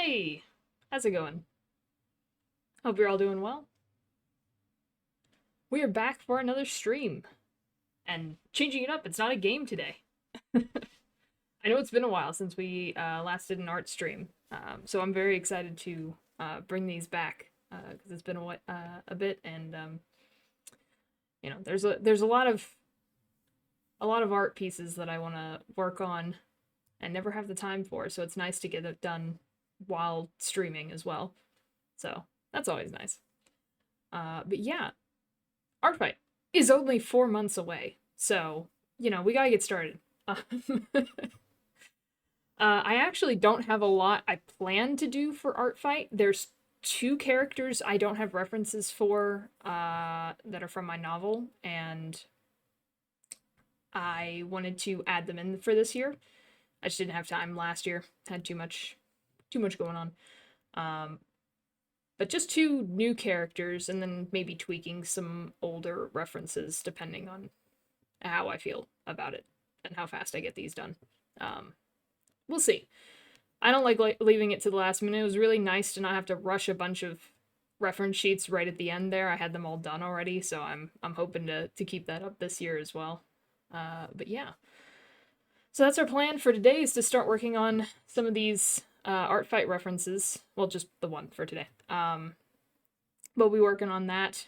Hey, how's it going? Hope you're all doing well. We are back for another stream and changing it up. It's not a game today. I know it's been a while since we last did an art stream, so I'm very excited to bring these back because it's been a bit, and there's a lot of art pieces that I want to work on and never have the time for. So it's nice to get it done while streaming as well. So that's always nice. But yeah, ArtFight is only 4 months away, so we gotta get started. I actually don't have a lot I plan to do for ArtFight. There's two characters I don't have references for that are from my novel, and I wanted to add them in for this year. I just didn't have time last year. Had too much going on. Um, but just two new characters, and then maybe tweaking some older references depending on how I feel about it and how fast I get these done. Um, we'll see. I don't like leaving it to the last minute. It was really nice to not have to rush a bunch of reference sheets right at the end there. I had them all done already, so I'm hoping to keep that up this year as well. But yeah. So that's our plan for today, is to start working on some of these ArtFight references. Well, just the one for today. We'll be working on that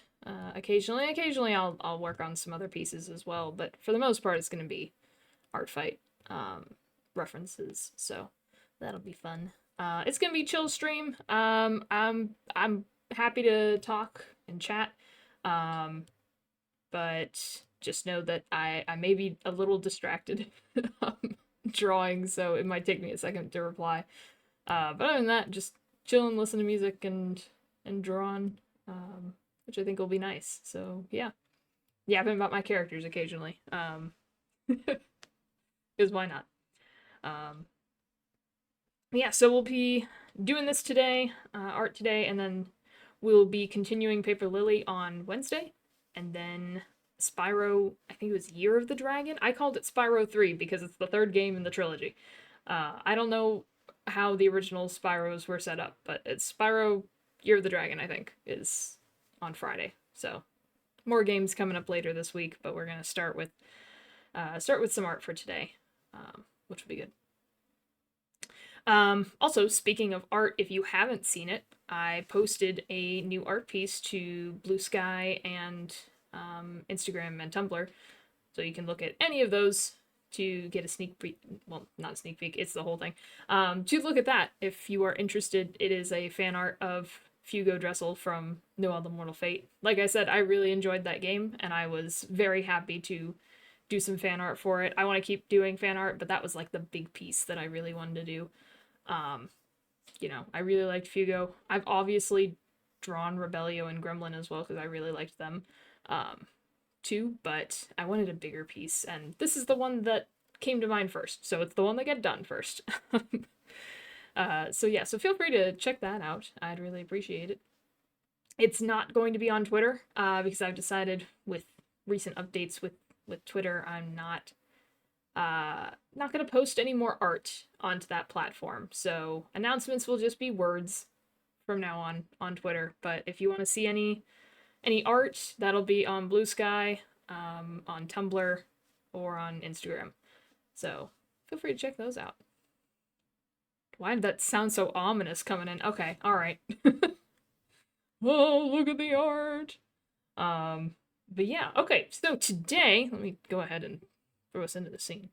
occasionally. Occasionally, I'll work on some other pieces as well. But for the most part, it's going to be ArtFight references. So that'll be fun. It's gonna be a chill stream. I'm happy to talk and chat. Um, but just know that I may be a little distracted drawing, so it might take me a second to reply. But other than that, just chill and listen to music and draw on, which I think will be nice. So yeah, yapping about my characters occasionally. Because why not? Um, yeah, so we'll be doing this today, art today, and then we'll be continuing Paper Lily on Wednesday, and then Spyro, I think it was Year of the Dragon. I called it Spyro 3 because it's the third game in the trilogy. I don't know how the original Spyros were set up, but it's Spyro Year of the Dragon, I think, is on Friday. So more games coming up later this week, but we're gonna start with some art for today, which will be good. Also, speaking of art, if you haven't seen it, I posted a new art piece to Blue Sky and Instagram and Tumblr, so you can look at any of those to get a sneak peek. Well, not a sneak peek, it's the whole thing. To look at that if you are interested. It is a fan art of Fugo Dressel from Noel the Mortal Fate. Like I said, I really enjoyed that game, and I was very happy to do some fan art for it. I want to keep doing fan art, but that was like the big piece that I really wanted to do. Um, I really liked Fugo. I've obviously drawn Rebellio and Gremlin as well because I really liked them too, but I wanted a bigger piece, and this is the one that came to mind first, so it's the one that got done first. So yeah, so feel free to check that out. I'd really appreciate it. It's not going to be on Twitter because I've decided with recent updates with Twitter, I'm not gonna post any more art onto that platform. So announcements will just be words from now on Twitter. But if you want to see any art, that'll be on Blue Sky, on Tumblr, or on Instagram. So feel free to check those out. Why did that sound so ominous coming in? Okay, all right. Oh, look at the art. But yeah, okay. So today, let me go ahead and throw us into the scene.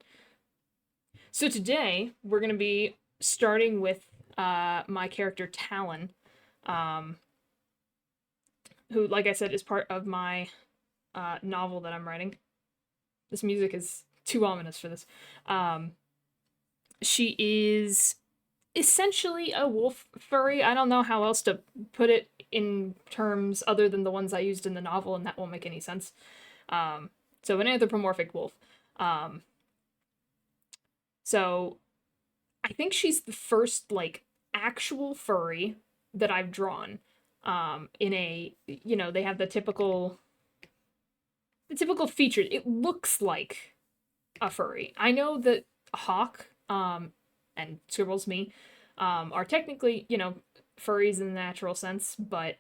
So today we're gonna be starting with my character Talon, um, who, like I said, is part of my novel that I'm writing. This music is too ominous for this. She is essentially a wolf furry. I don't know how else to put it in terms other than the ones I used in the novel, and that won't make any sense. So an anthropomorphic wolf. So I think she's the first like actual furry that I've drawn. In a they have the typical features. It looks like a furry. I know that Hawk and Scribbles me are technically, you know, furries in the natural sense, but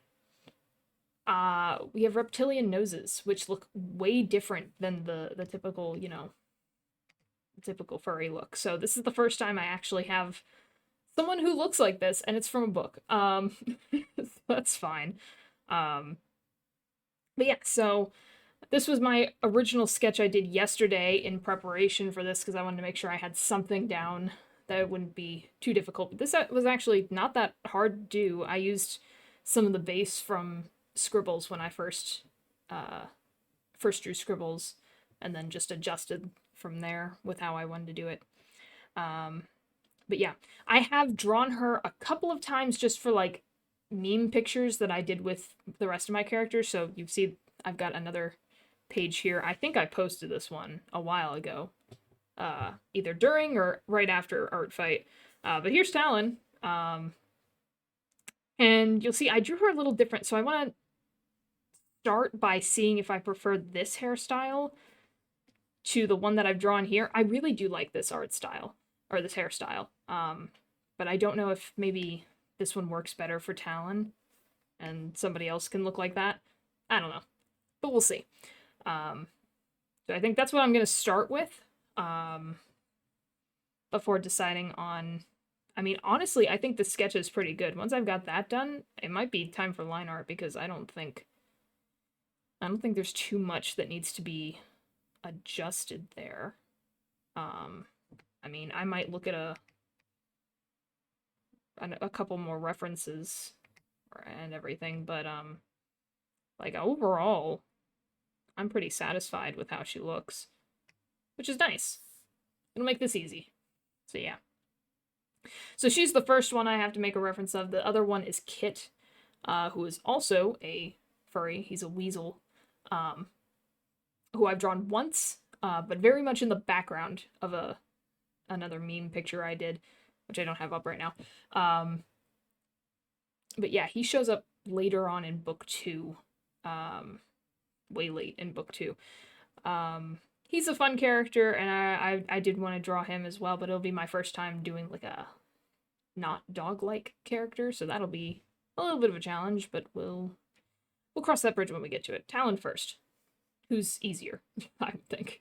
we have reptilian noses, which look way different than the typical, you know, typical furry look. So this is the first time I actually have someone who looks like this, and it's from a book. So that's fine. Um, but yeah, so this was my original sketch I did yesterday in preparation for this because I wanted to make sure I had something down that it wouldn't be too difficult. But this was actually not that hard to do. I used some of the base from Scribbles when I first drew Scribbles, and then just adjusted from there with how I wanted to do it. But yeah, I have drawn her a couple of times just for like meme pictures that I did with the rest of my characters. So you see, I've got another page here. I think I posted this one a while ago, either during or right after ArtFight. But here's Talon. And you'll see I drew her a little different. So I want to start by seeing if I prefer this hairstyle to the one that I've drawn here. I really do like this art style, or this hairstyle. But I don't know if maybe this one works better for Talon and somebody else can look like that. I don't know, but we'll see. So I think that's what I'm going to start with before deciding on... I mean, honestly, I think the sketch is pretty good. Once I've got that done, it might be time for line art because I don't think there's too much that needs to be adjusted there. I mean, I might look at a couple more references and everything, but like overall, I'm pretty satisfied with how she looks, which is nice. It'll make this easy. So yeah. So she's the first one I have to make a reference of. The other one is Kit, who is also a furry. He's a weasel, who I've drawn once, but very much in the background of another meme picture I did, which I don't have up right now. But yeah, he shows up later on in book 2, way late in book 2. He's a fun character, and I did want to draw him as well, but it'll be my first time doing like a not dog-like character, so that'll be a little bit of a challenge, but we'll cross that bridge when we get to it. Talon first, who's easier, I think.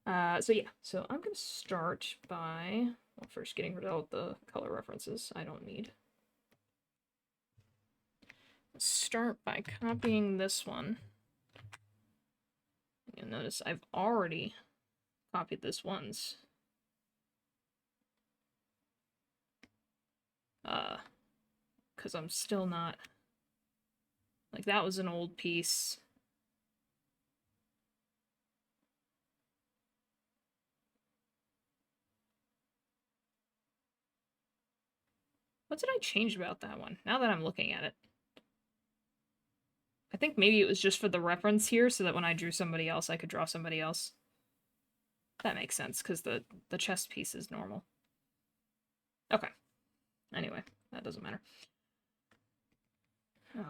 So yeah, so I'm gonna start by, well, first getting rid of all the color references I don't need. Let's start by copying this one. You'll notice I've already copied this once. Because I'm still not... Like, that was an old piece. What did I change about that one, now that I'm looking at it? I think maybe it was just for the reference here, so that when I drew somebody else, I could draw somebody else. That makes sense, because the chest piece is normal. Okay. Anyway, that doesn't matter.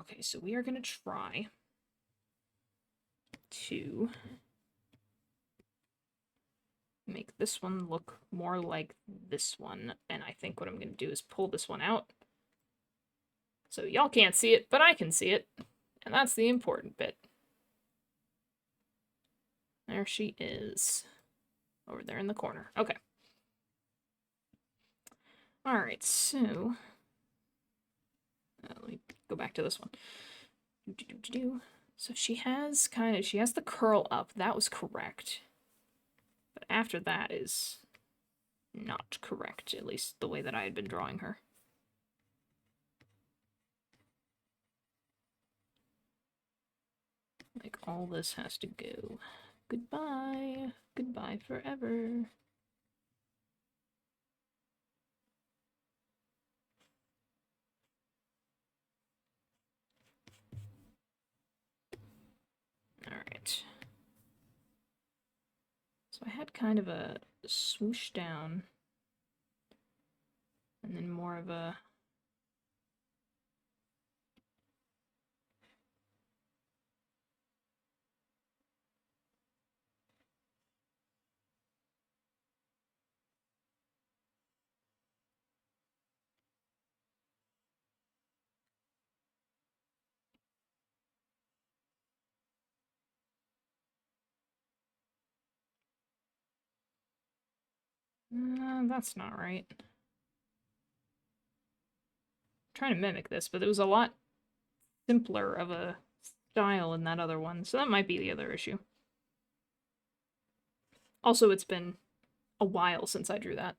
Okay, so we are going to try to make this one look more like this one, and I think what I'm going to do is pull this one out. So y'all can't see it, but I can see it, and that's the important bit. There she is, over there in the corner. Okay. Alright, so... let me go back to this one. So she has the curl up. That was correct. But after that is not correct, at least the way that I had been drawing her. Like, all this has to go. Goodbye. Goodbye forever. Alright. So I had kind of a swoosh down, and then more of a... That's not right. I'm trying to mimic this, but it was a lot simpler of a style in that other one, so that might be the other issue. Also, it's been a while since I drew that.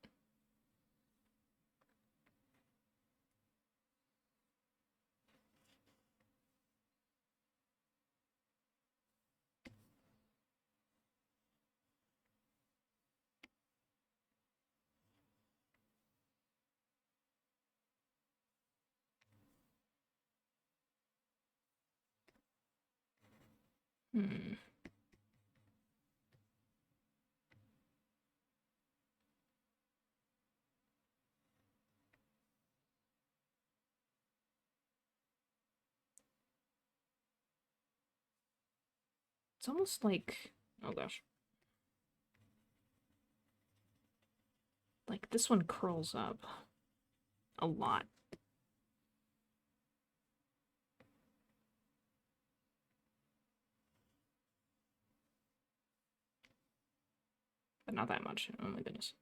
Hmm. It's almost like, oh gosh. Like this one curls up a lot. But not that much. Oh my goodness.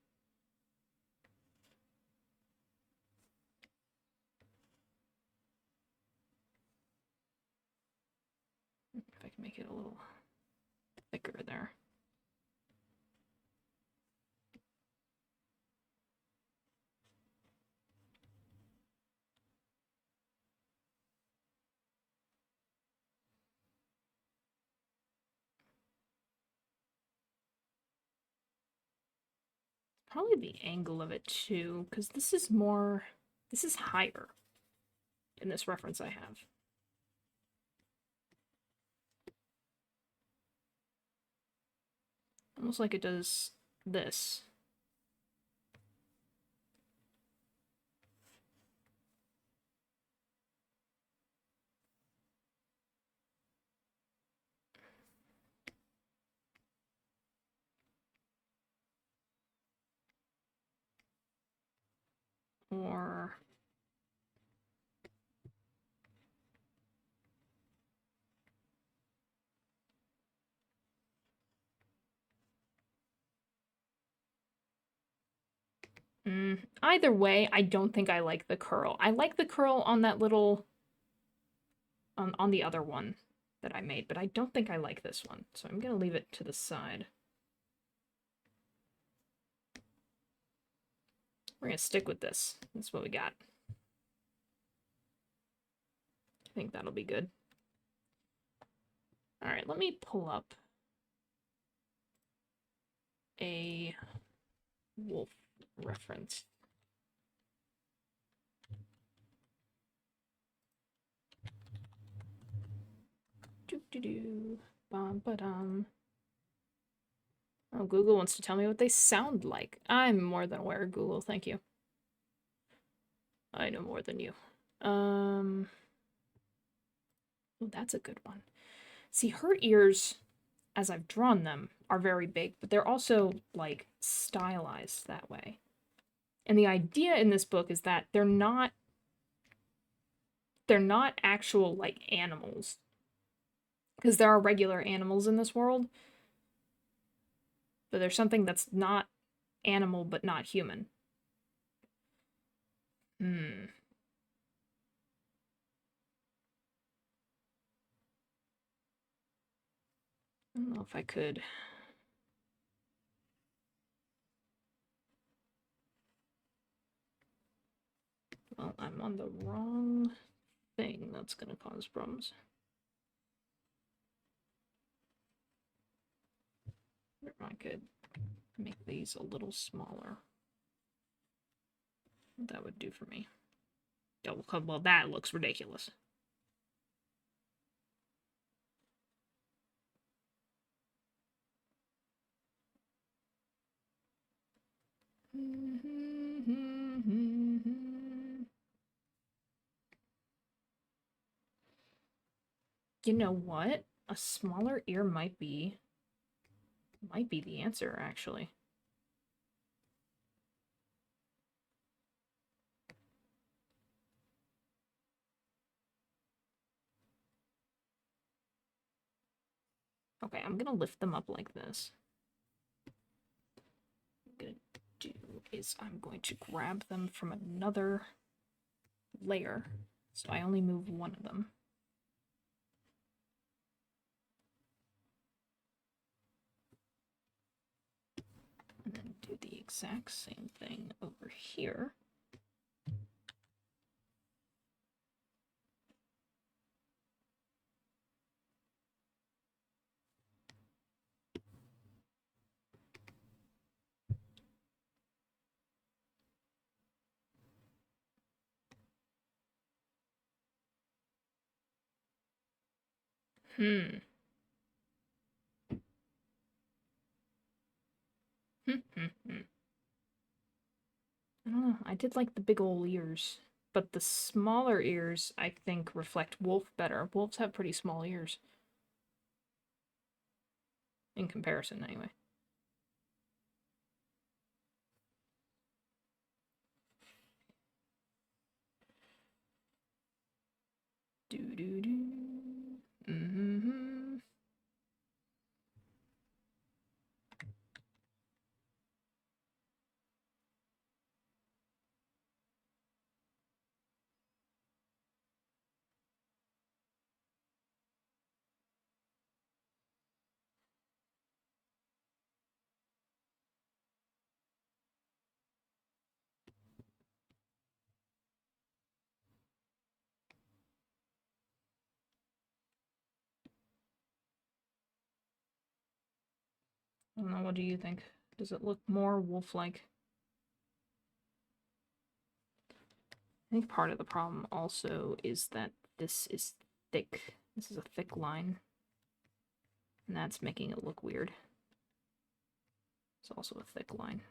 If I can make it a little thicker there. Probably the angle of it too, because this is higher in this reference I have. Almost like it does this. Or either way, I don't think I like the curl. I like the curl on that little on the other one that I made, but I don't think I like this one. So I'm gonna leave it to the side. We're gonna stick with this. That's what we got. I think that'll be good. All right, let me pull up a wolf reference. Doo-doo-doo. Bum-ba-dum. Oh, Google wants to tell me what they sound like. I'm more than aware, Google. Thank you. I know more than you. Oh, that's a good one. See, her ears, as I've drawn them, are very big, but they're also, like, stylized that way. And the idea in this book is that they're not actual, like, animals. Because there are regular animals in this world, but there's something that's not animal but not human. I don't know if I could. Well, I'm on the wrong thing. That's gonna cause problems. I could make these a little smaller. That would do for me. Oh, well, that looks ridiculous. You know what? A smaller ear might be the answer, actually. Okay, I'm gonna lift them up like this. I'm gonna do is I'm going to grab them from another layer, so I only move one of them. And then do the exact same thing over here. I don't know. I did like the big ol' ears. But the smaller ears, I think, reflect wolf better. Wolves have pretty small ears. In comparison, anyway. Do-do-do. Mm-hmm. I don't know, what do you think? Does it look more wolf-like? I think part of the problem also is that this is thick. This is a thick line. And that's making it look weird. It's also a thick line.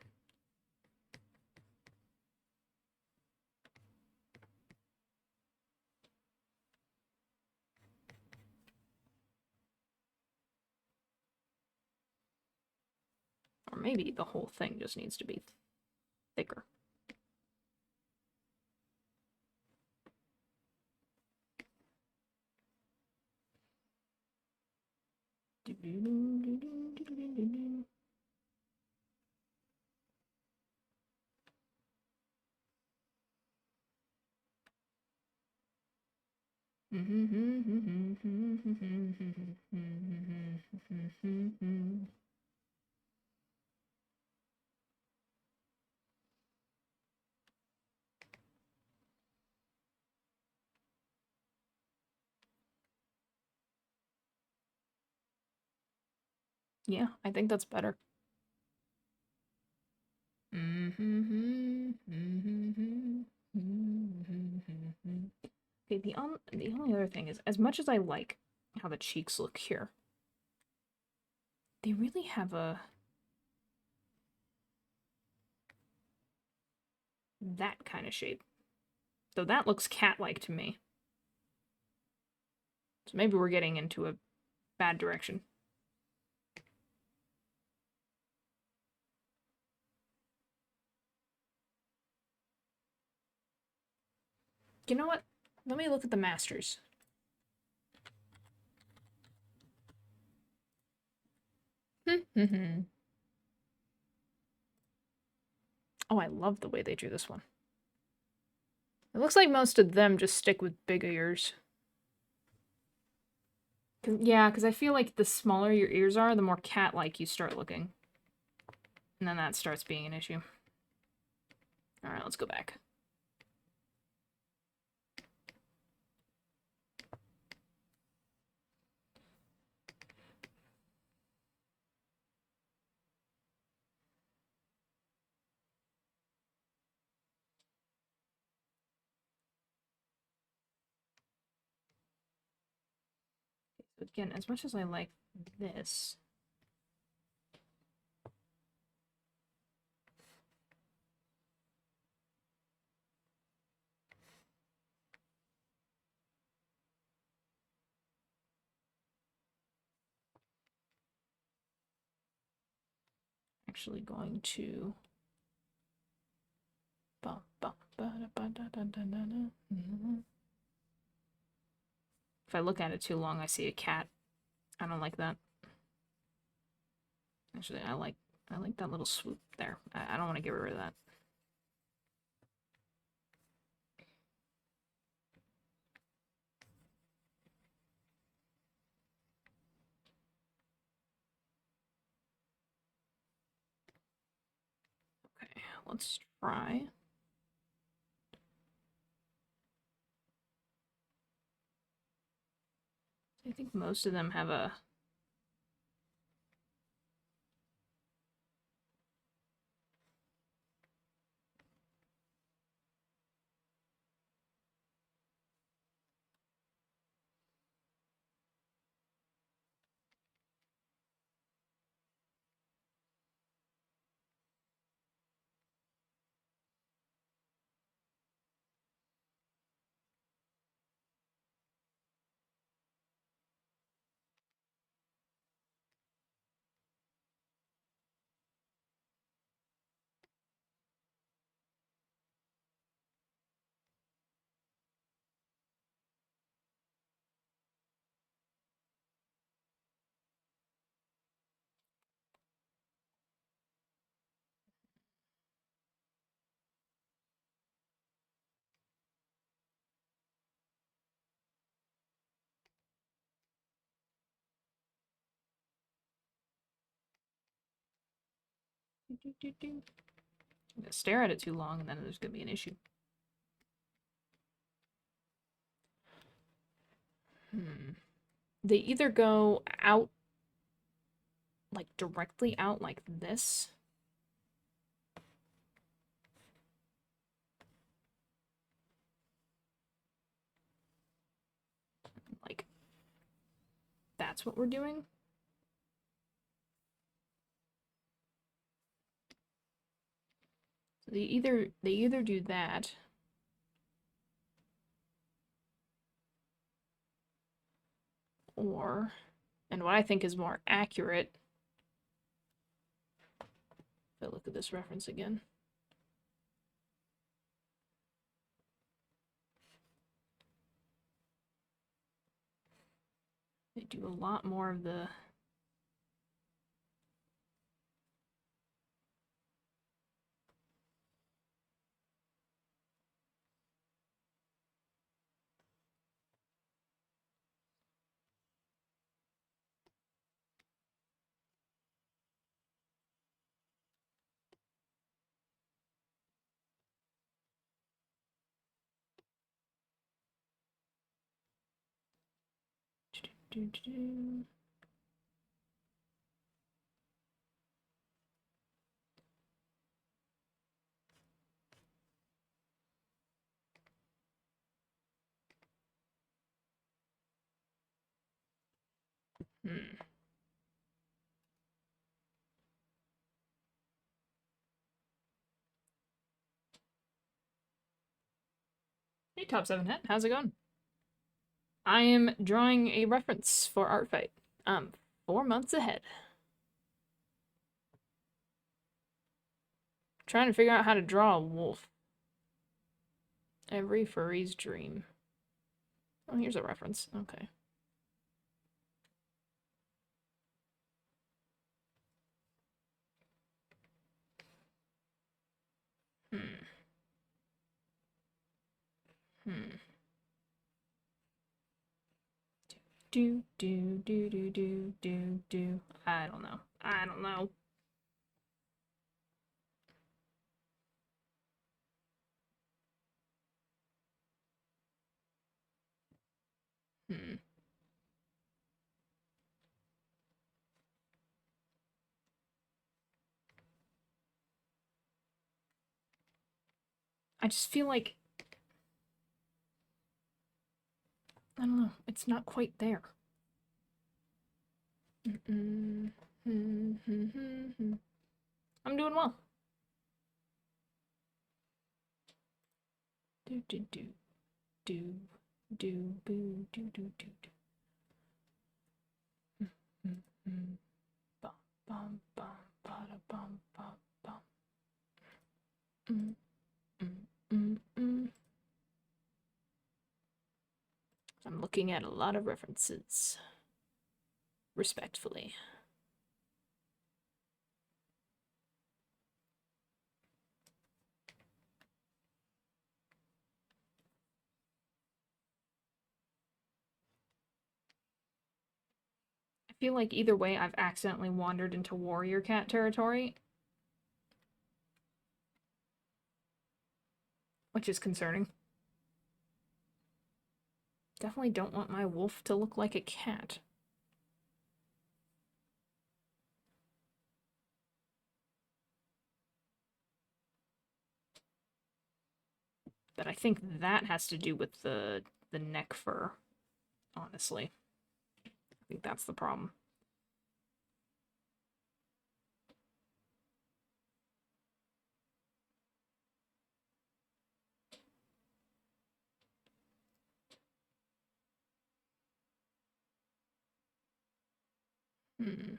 Or maybe the whole thing just needs to be thicker. Yeah, I think that's better. Okay, the only other thing is, as much as I like how the cheeks look here, they really have that kind of shape. So that looks cat-like to me. So maybe we're getting into a bad direction. You know what? Let me look at the masters. Oh, I love the way they drew this one. It looks like most of them just stick with big ears. Yeah, because I feel like the smaller your ears are, the more cat-like you start looking. And then that starts being an issue. Alright, let's go back. But again, as much as I like this, actually going to if I look at it too long, I see a cat. I don't like that. Actually, I like that little swoop there. I don't want to get rid of that. let's try. I think most of them have a... I'm gonna stare at it too long and then there's gonna be an issue. They either go out, like directly out like this, like that's what we're doing. So they either do that, or, and what I think is more accurate, if I look at this reference again, they do a lot more of the... Hey, Top 7 Hat, how's it going? I am drawing a reference for ArtFight. 4 months ahead. Trying to figure out how to draw a wolf. Every furry's dream. Oh, here's a reference. Okay. Do do do do do do do. I don't know. I don't know. I just feel like, I don't know, it's not quite there. I'm doing well. Do do do do do boo do do do do. Bum bum bum bada bum bum bum. I'm looking at a lot of references. Respectfully. I feel like either way I've accidentally wandered into warrior cat territory. which is concerning. Definitely don't want my wolf to look like a cat. But I think that has to do with the neck fur, honestly. I think that's the problem. Hmm.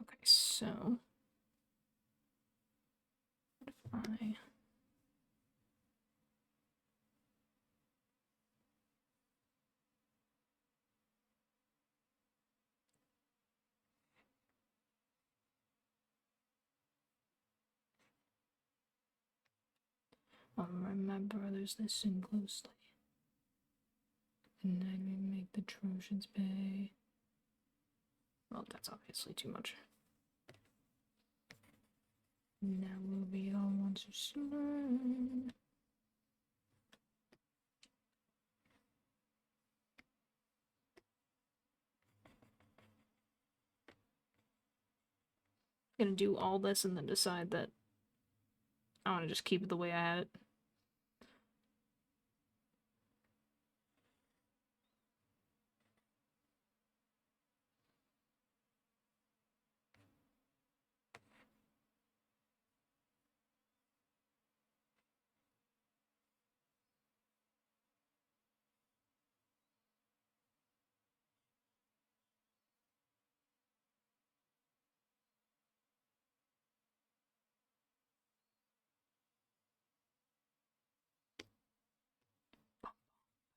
Okay, so what if I my brothers listen closely, and then we make the Trojans pay. Well, that's obviously too much. Now we'll be all one to learn. Gonna do all this and then decide that I want to just keep it the way I had it.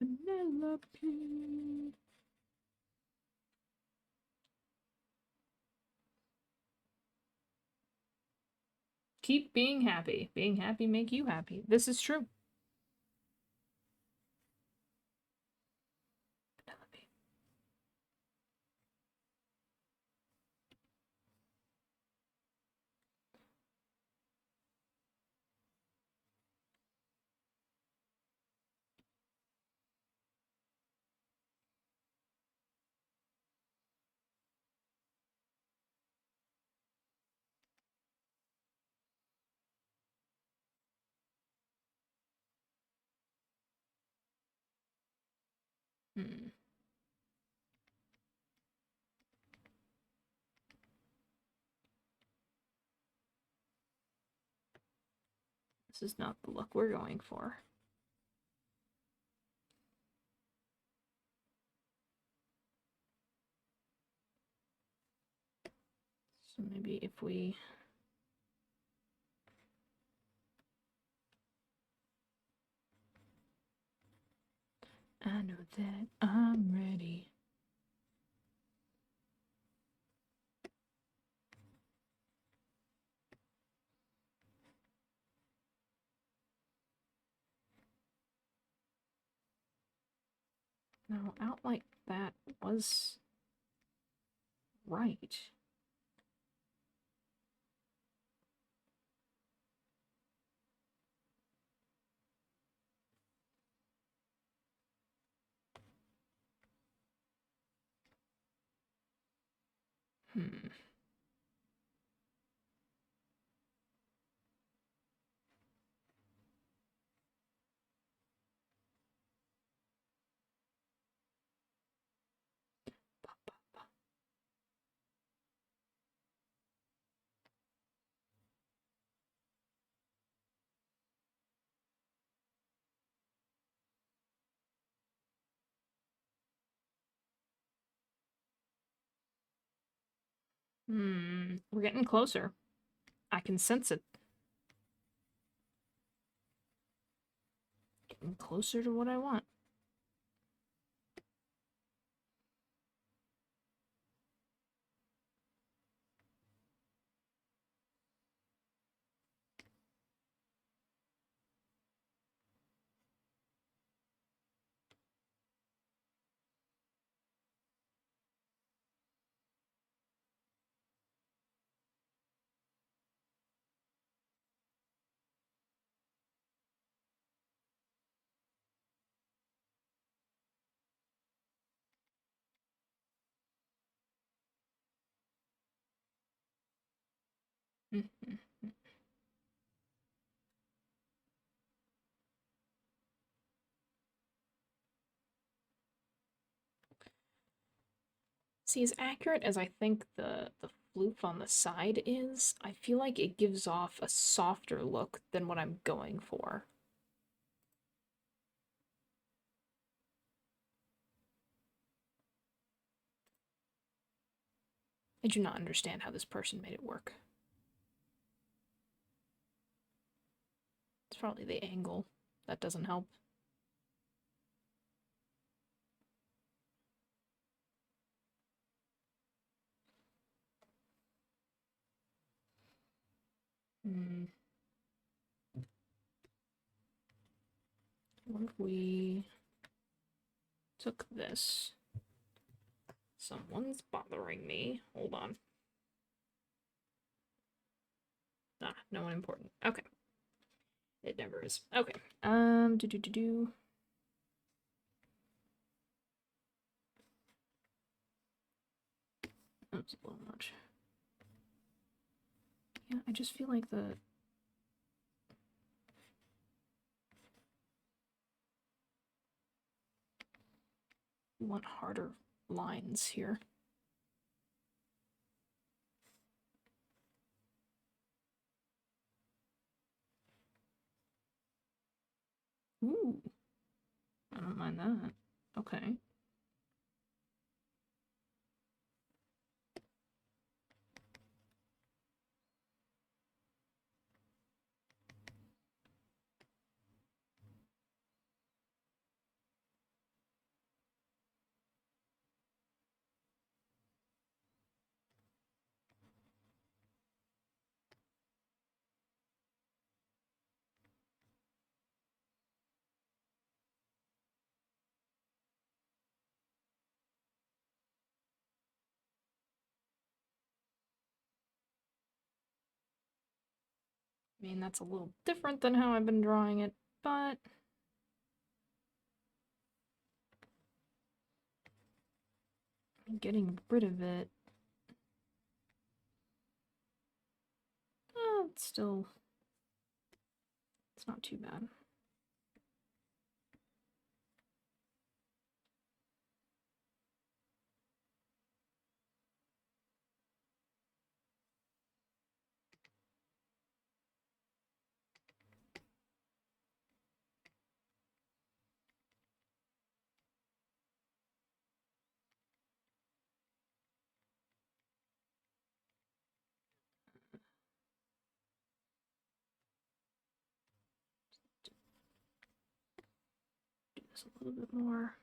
Penelope. Keep being happy. Being happy make you happy. This is true. Penelope. Hmm. This is not the look we're going for. So maybe if we... I know that I'm ready. No, out like that was right. Hmm. Hmm. We're getting closer. I can sense it. Getting closer to what I want. Mhm. See, as accurate as I think the floof on the side is, I feel like it gives off a softer look than what I'm going for. I do not understand how this person made it work. It's probably the angle. That doesn't help. Hmm. What if we took this? Someone's bothering me. Hold on. Ah, no one important. Okay. It never is. Okay. Do. That's a little much. Yeah, I just feel like the we want harder lines here. Ooh, I don't mind that. Okay. I mean, that's a little different than how I've been drawing it, but getting rid of it, it's still, it's not too bad. Do this a little bit more.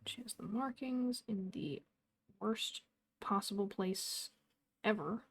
Choose the markings in the worst possible place ever.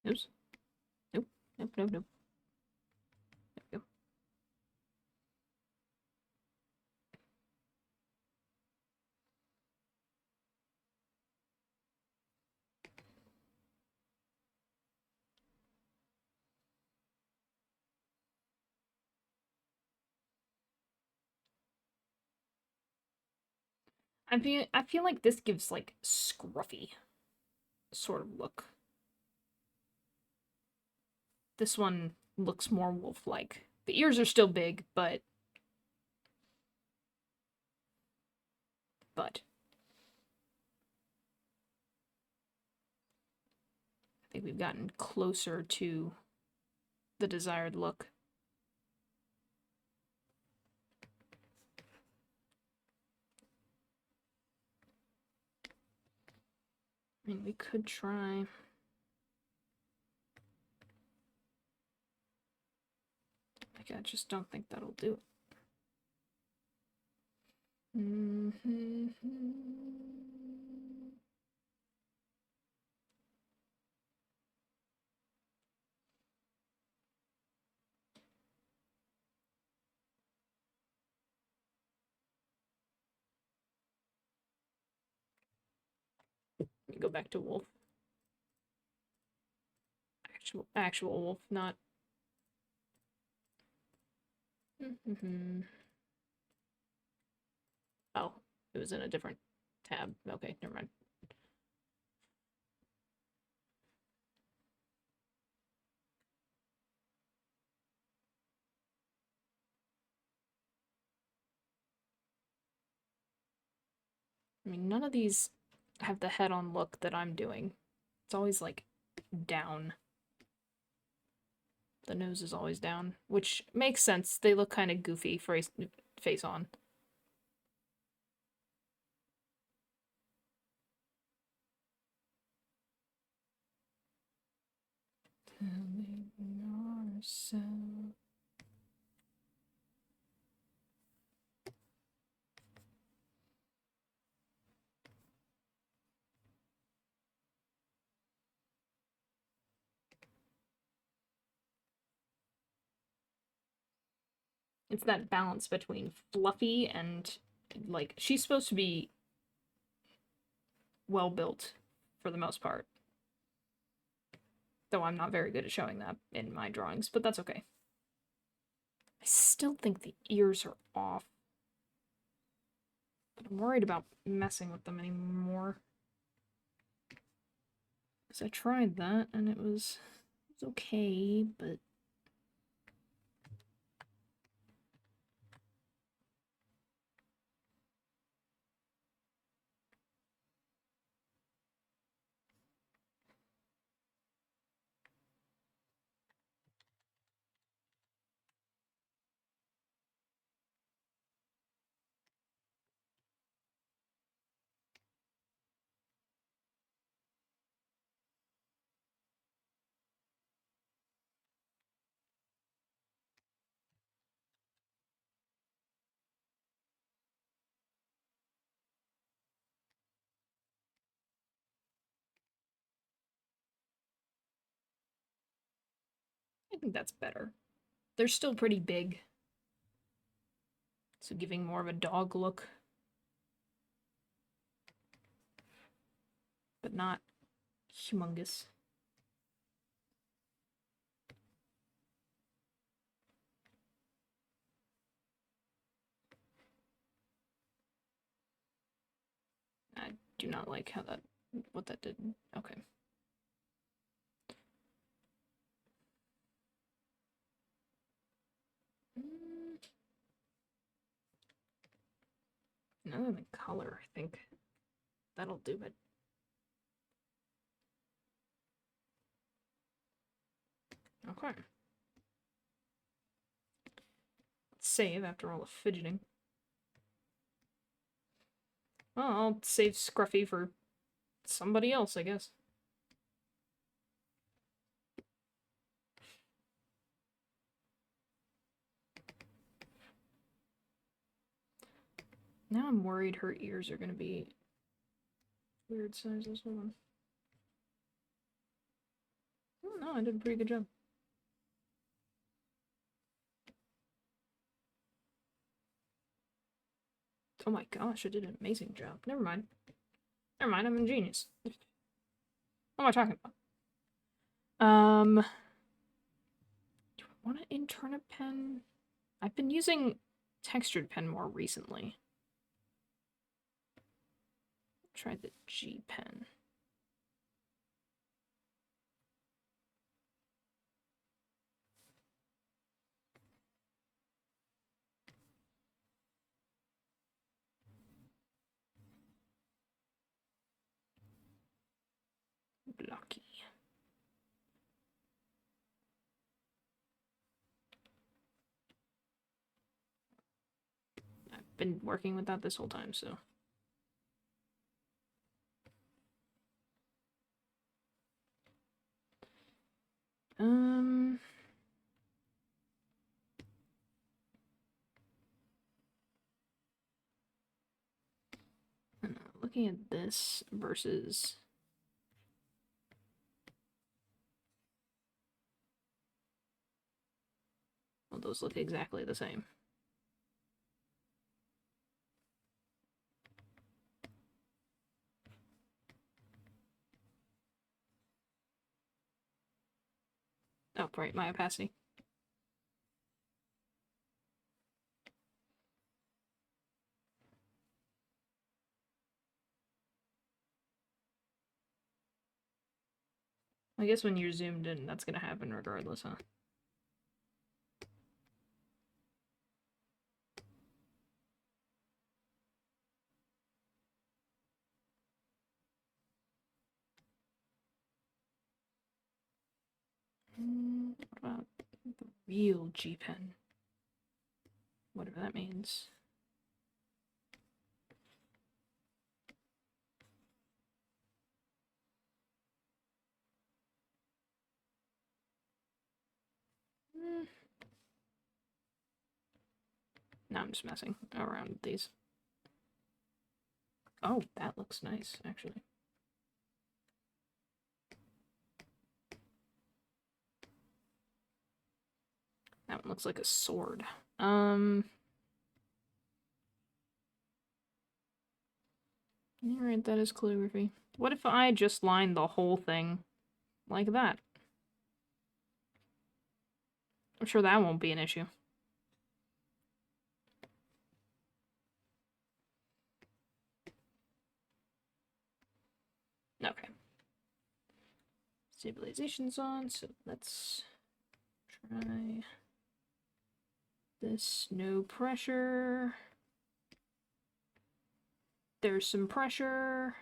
Oops. Nope. Nope. Nope. Nope. There we go. I feel like this gives like scruffy sort of look. This one looks more wolf-like. The ears are still big, but I think we've gotten closer to the desired look. I mean, we could try. Like, I just don't think that'll do it. Let me go back to wolf. Actual wolf, not. Oh, it was in a different tab. Okay, never mind. I mean, none of these have the head-on look that I'm doing. It's always, like, down. The nose is always down, which makes sense. They look kind of goofy face on. Telling yourself. It's that balance between fluffy and, like, she's supposed to be well built for the most part. Though I'm not very good at showing that in my drawings, but that's okay. I still think the ears are off. But I'm worried about messing with them anymore. Because I tried that and it was okay, but I think that's better. They're still pretty big. So giving more of a dog look. But not humongous. I do not like how what that did. Okay. Other than color, I think that'll do it. Okay. Let's save after all the fidgeting. Well, I'll save Scruffy for somebody else, I guess. Now I'm worried her ears are gonna be weird sizes. Hold on. Oh no, I did a pretty good job. Oh my gosh, I did an amazing job. Never mind. Never mind, I'm a genius. What am I talking about? Do I want an internip pen? I've been using textured pen more recently. Try the G pen. Blocky. I've been working with that this whole time, so. Um, I don't know, looking at this versus... Well, those look exactly the same. Oh, right, my opacity. I guess when you're zoomed in, that's gonna happen regardless, huh? What about the real G-pen? Whatever that means. No, I'm just messing around with these. Oh, that looks nice, actually. That one looks like a sword. Alright, that is calligraphy. What if I just lined the whole thing like that? I'm sure that won't be an issue. Okay. Stabilization's on, so let's try this. No pressure. There's some pressure.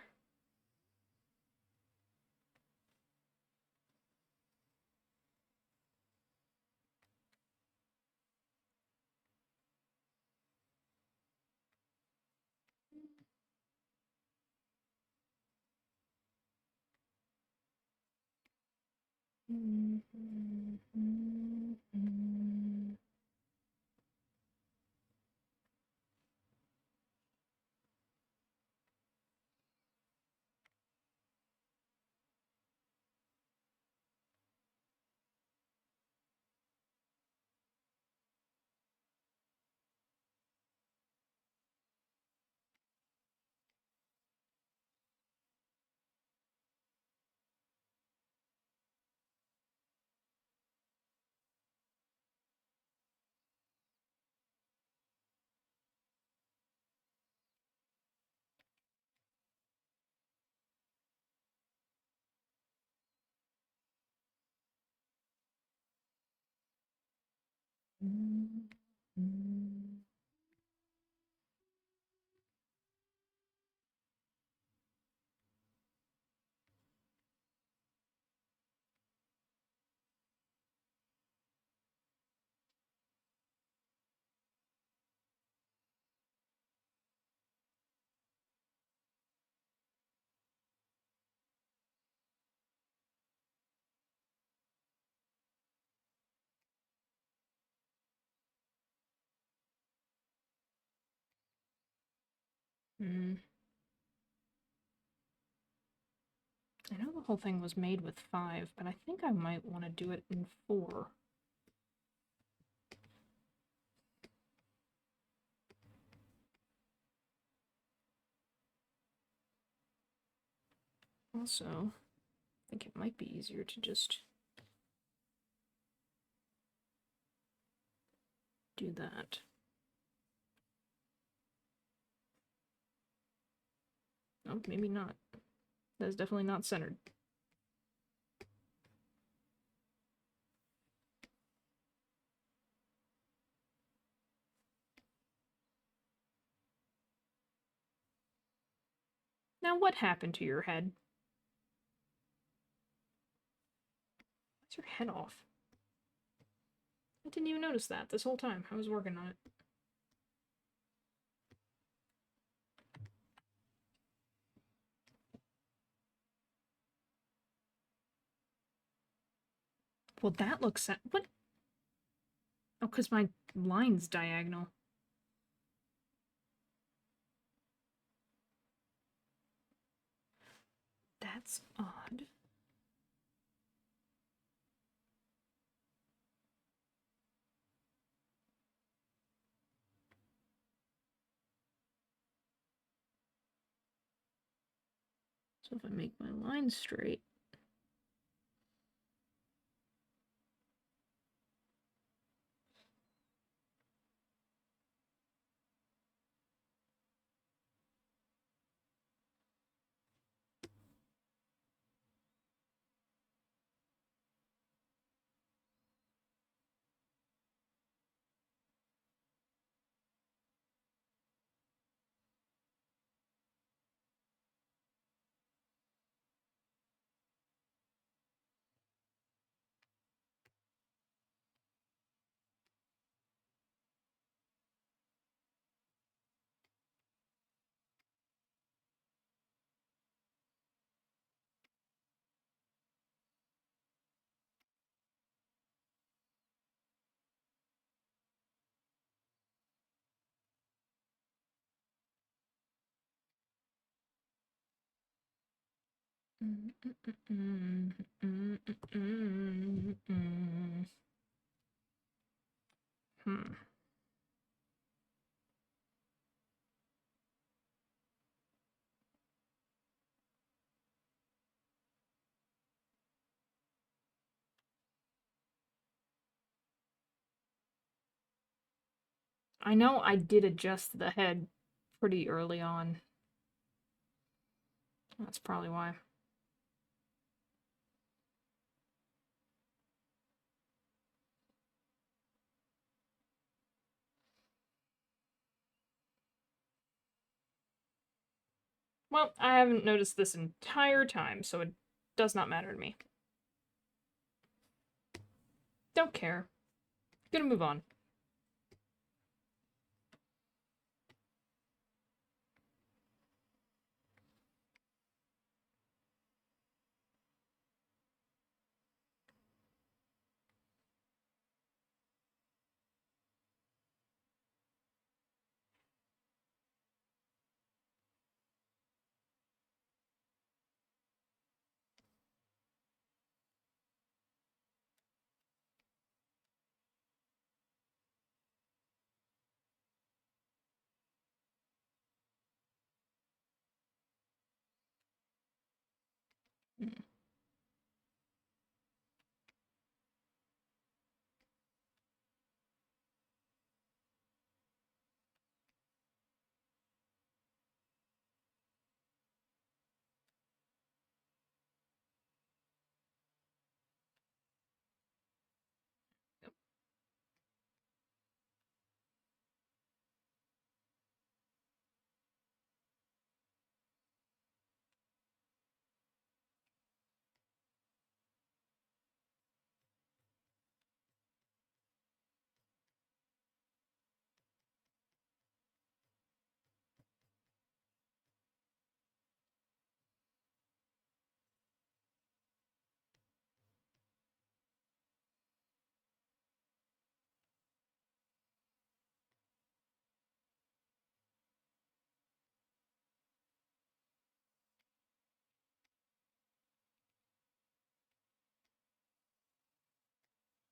I know the whole thing was made with 5, but I think I might want to do it in 4. Also, I think it might be easier to just do that. Oh, maybe not. That's definitely not centered. Now, what happened to your head? What's your head off? I didn't even notice that this whole time. I was working on it. Well, that looks... What? Oh, because my line's diagonal. That's odd. So if I make my line straight... Hmm. I know I did adjust the head pretty early on. That's probably why. Well, I haven't noticed this entire time, so it does not matter to me. Don't care. Gonna move on.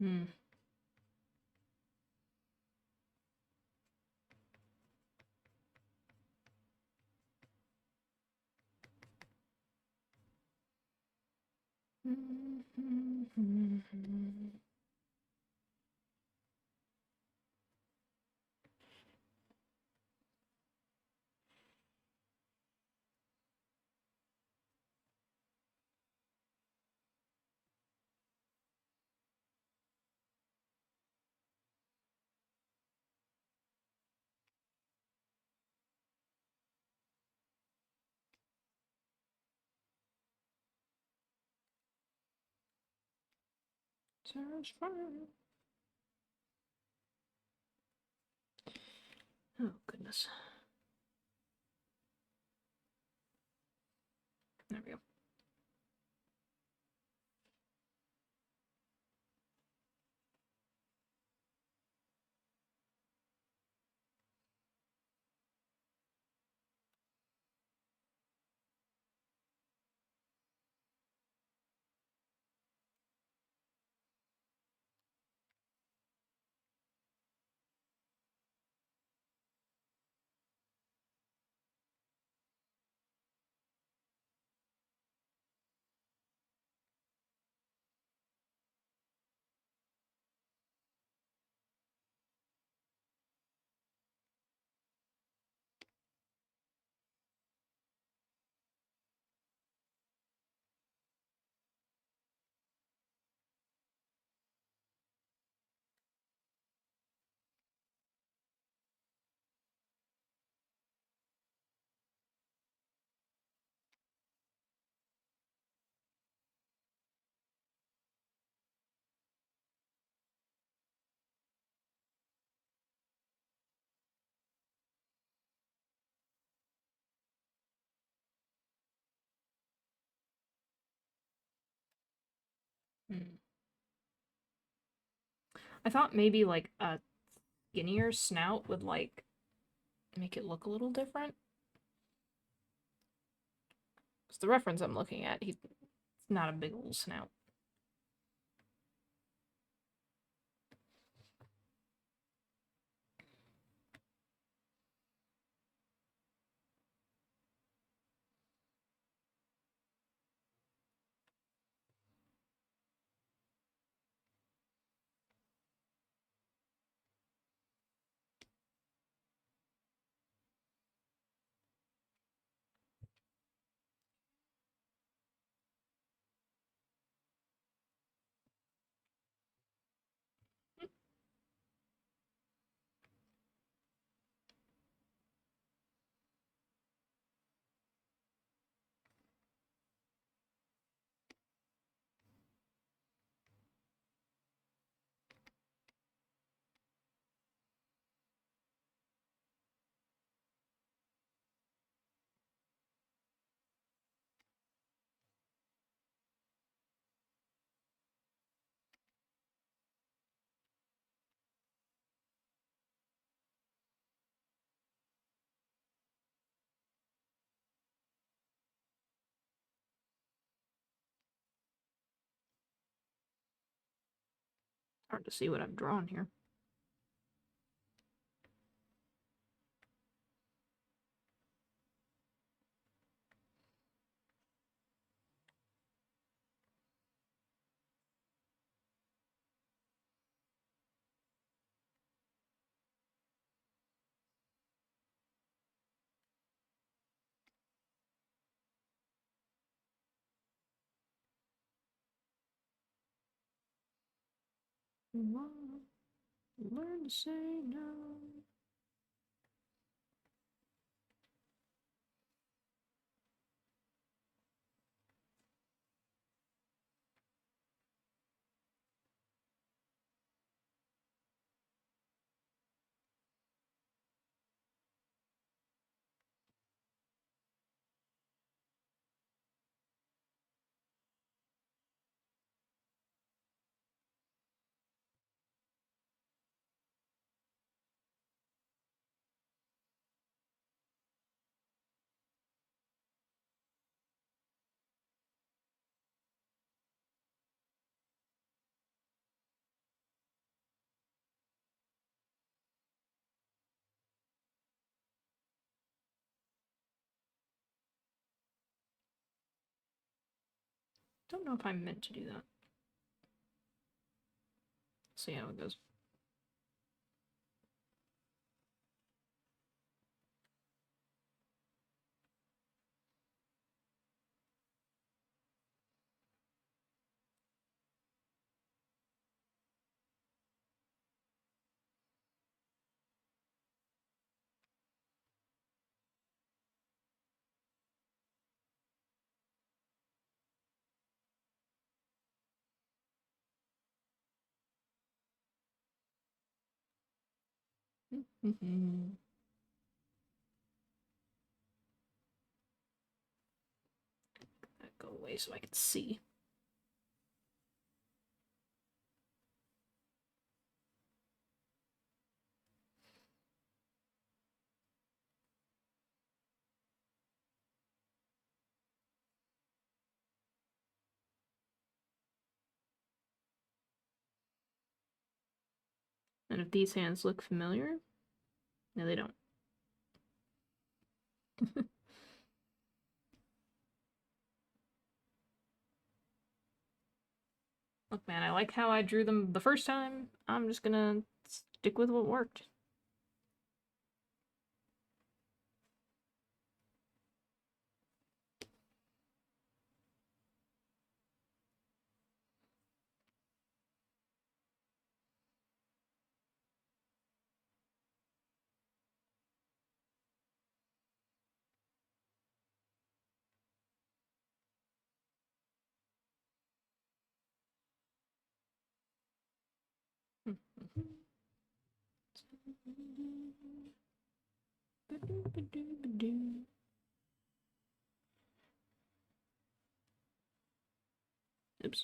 Hmm. Sounds fun. Oh, goodness. There we go. I thought maybe like a skinnier snout would like make it look a little different. Because the reference I'm looking at, he's not a big old snout. Hard to see what I've drawn here. Learn to say no. Don't know if I'm meant to do that. See how it goes. That go away so I can see. And if these hands look familiar, no, they don't. Look, man, I like how I drew them the first time. I'm just gonna stick with what worked. Oops.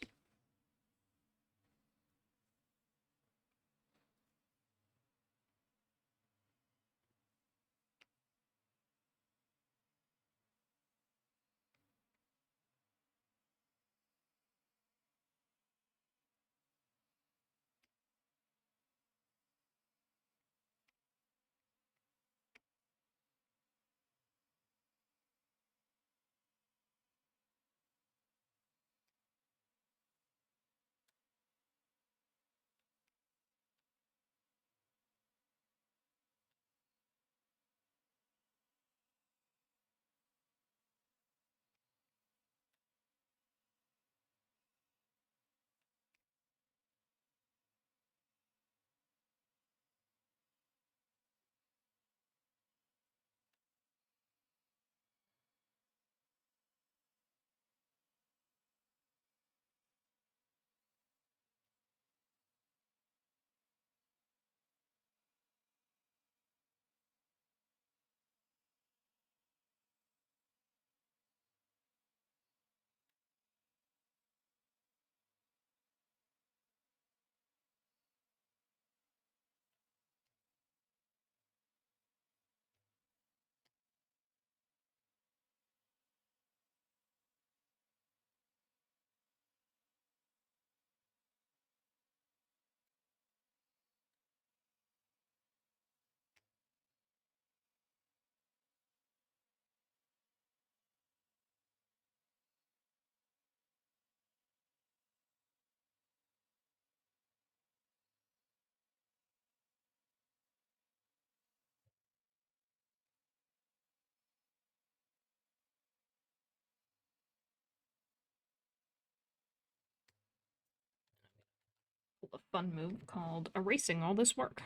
a fun move called erasing all this work.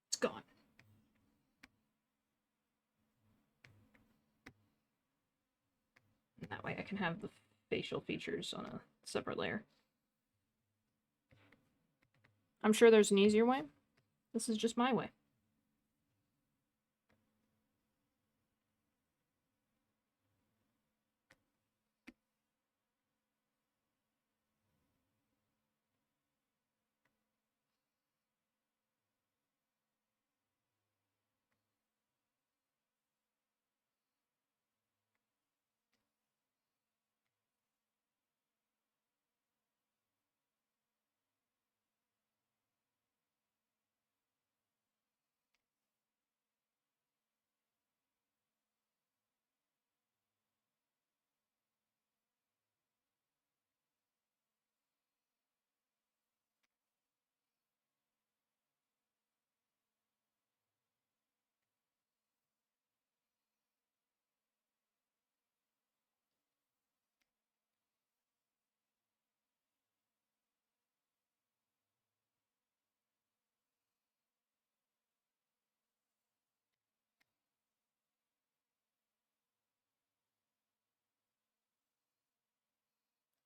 It's gone. And that way I can have the facial features on a separate layer. I'm sure there's an easier way. This is just my way.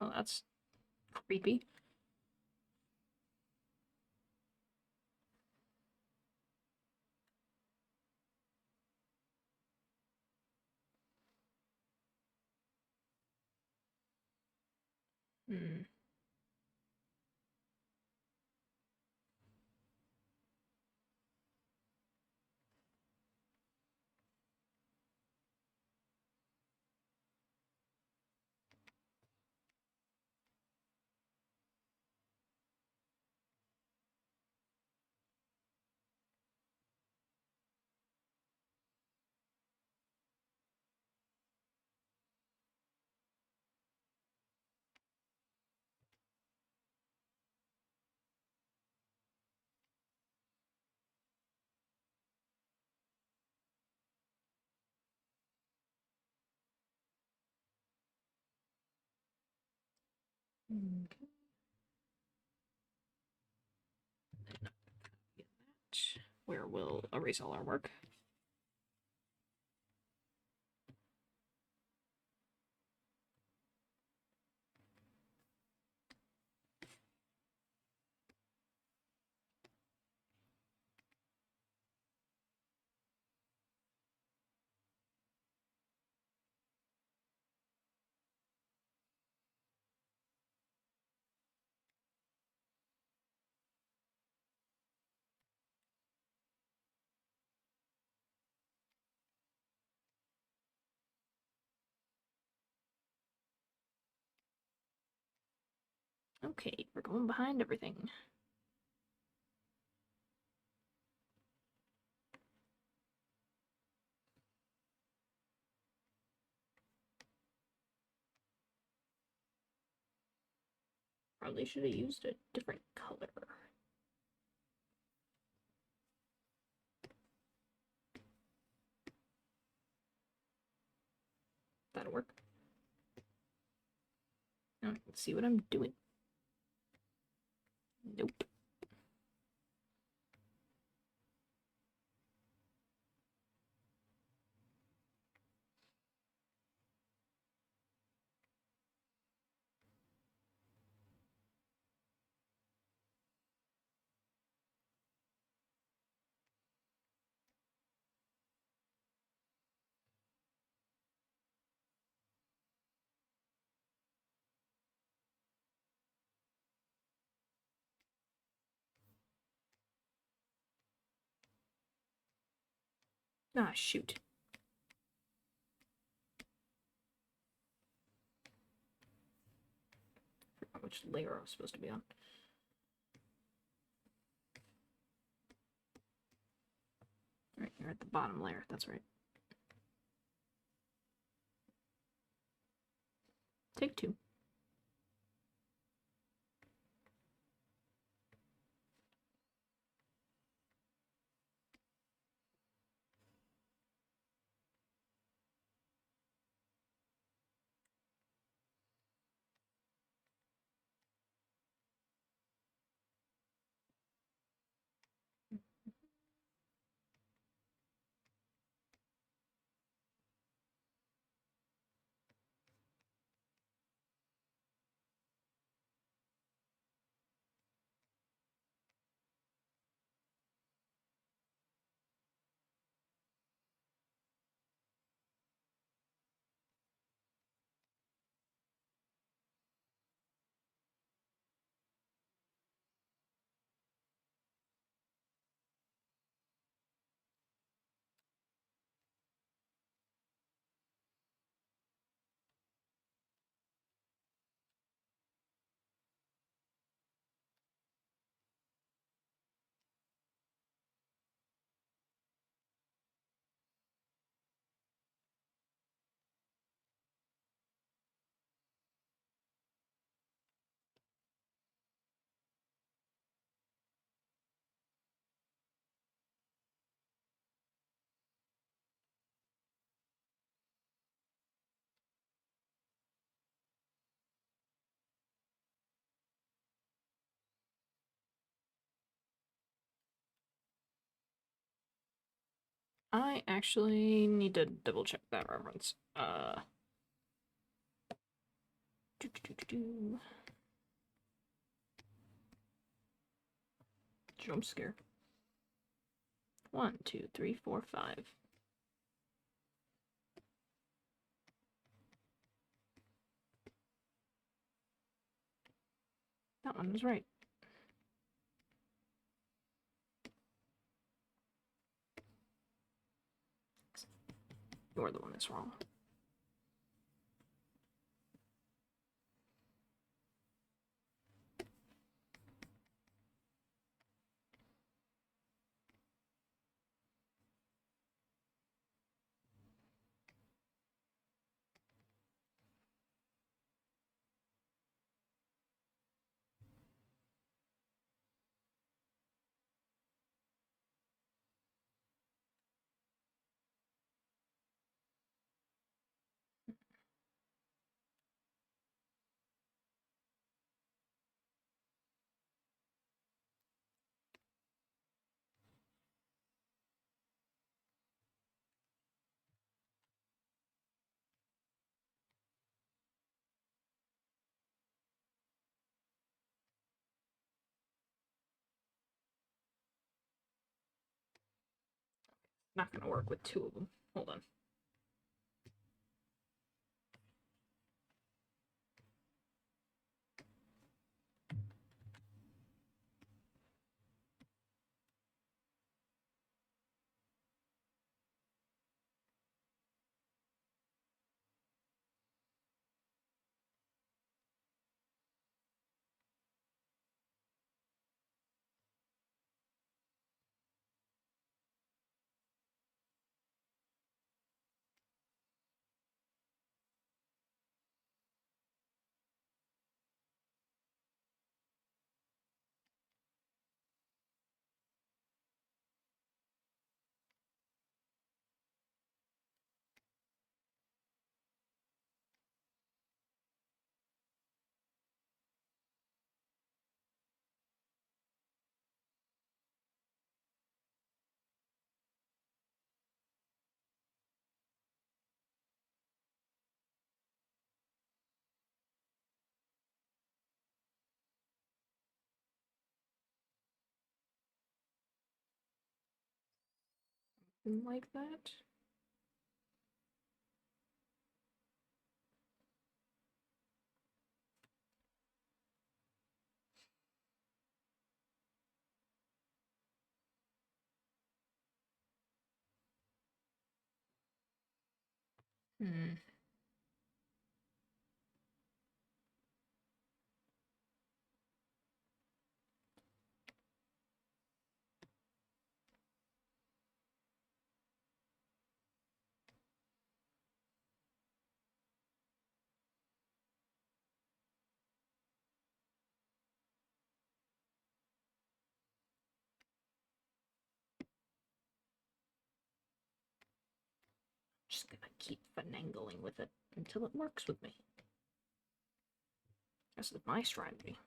Oh, that's creepy. Hmm. Okay. Where we'll erase all our work. Okay, we're going behind everything. Probably should have used a different color. That'll work. Now I can see what I'm doing. Nope. Ah, shoot. I forgot which layer I was supposed to be on. Alright, you're at the bottom layer, that's right. Take two. I actually need to double check that reference. Do. Jump scare. 1, 2, 3, 4, 5. That one was right. You're the one that's wrong. Not gonna work with two of them. Hold on. Like that. Hmm. Just gonna keep finagling with it until it works with me. This is my strategy.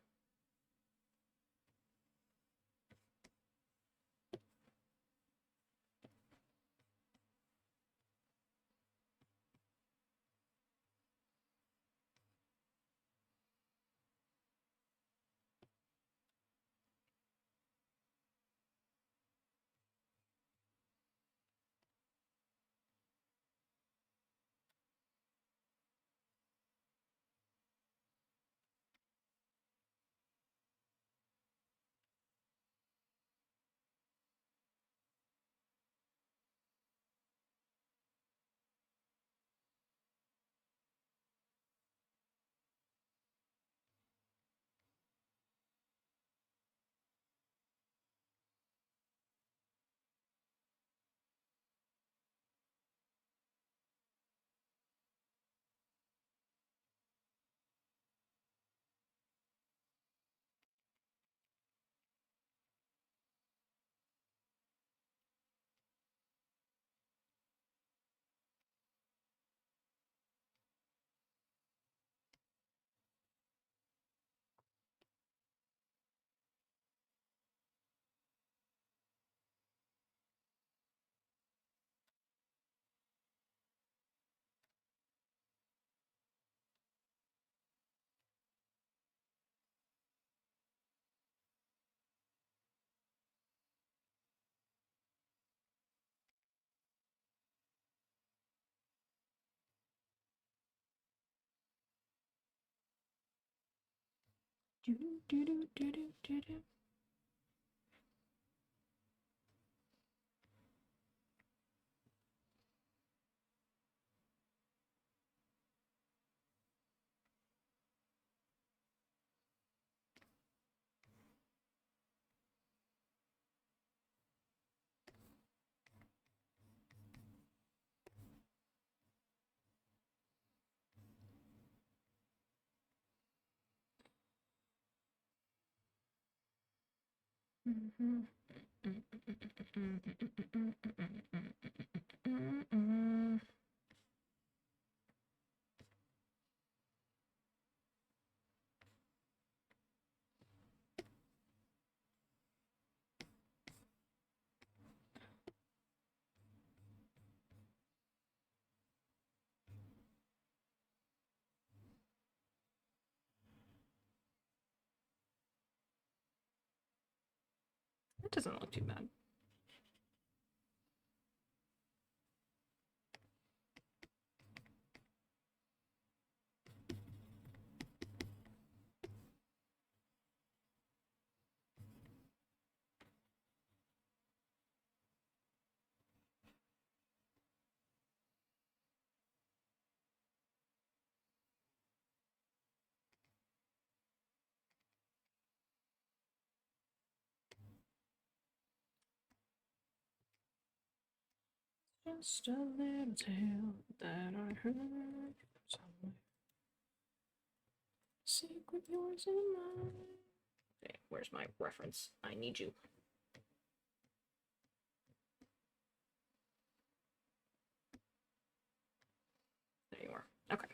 Do, do, do, do, do, do, do. That doesn't look too bad. Just a little tale that I heard somewhere. Secret yours and mine. Okay, where's my reference? I need you. There you are. Okay.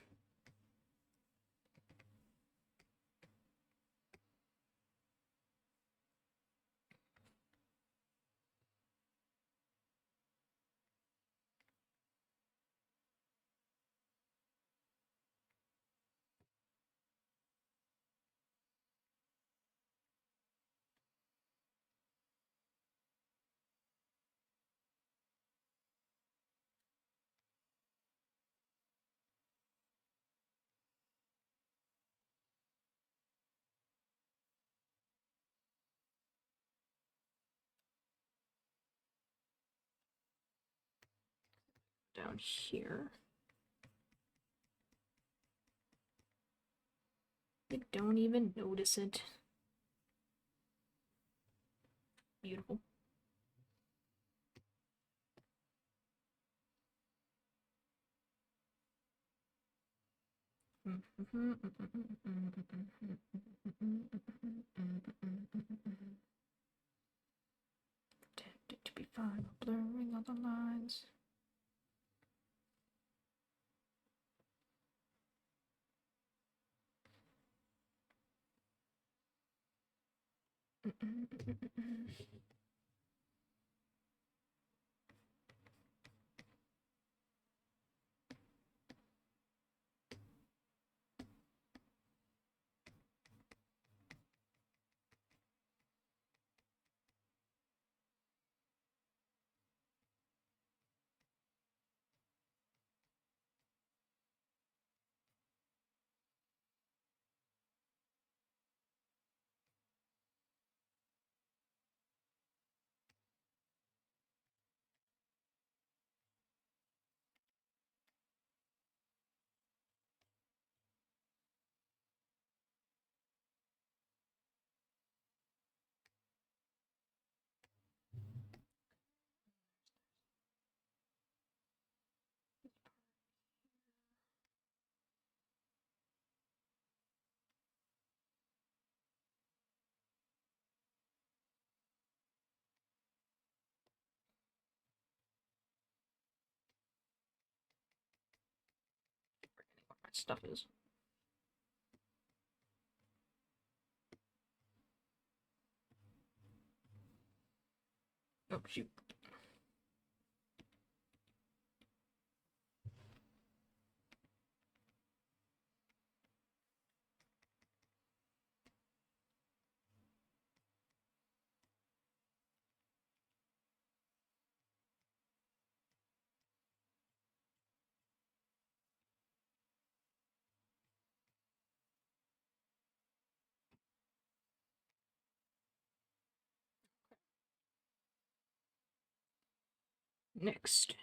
Down here. I don't even notice it. Beautiful. Pretended to be fine, blurring all the lines. Forgetting where my stuff is. Oh, shoot. Next.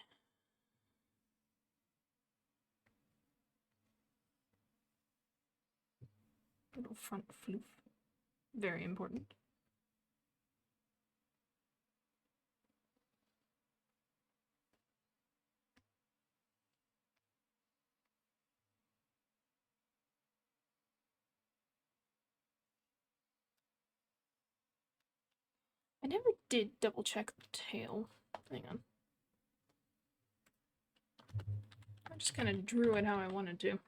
Little front floof. Very important. I never did double check the tail. Hang on. I just kind of drew it how I wanted to.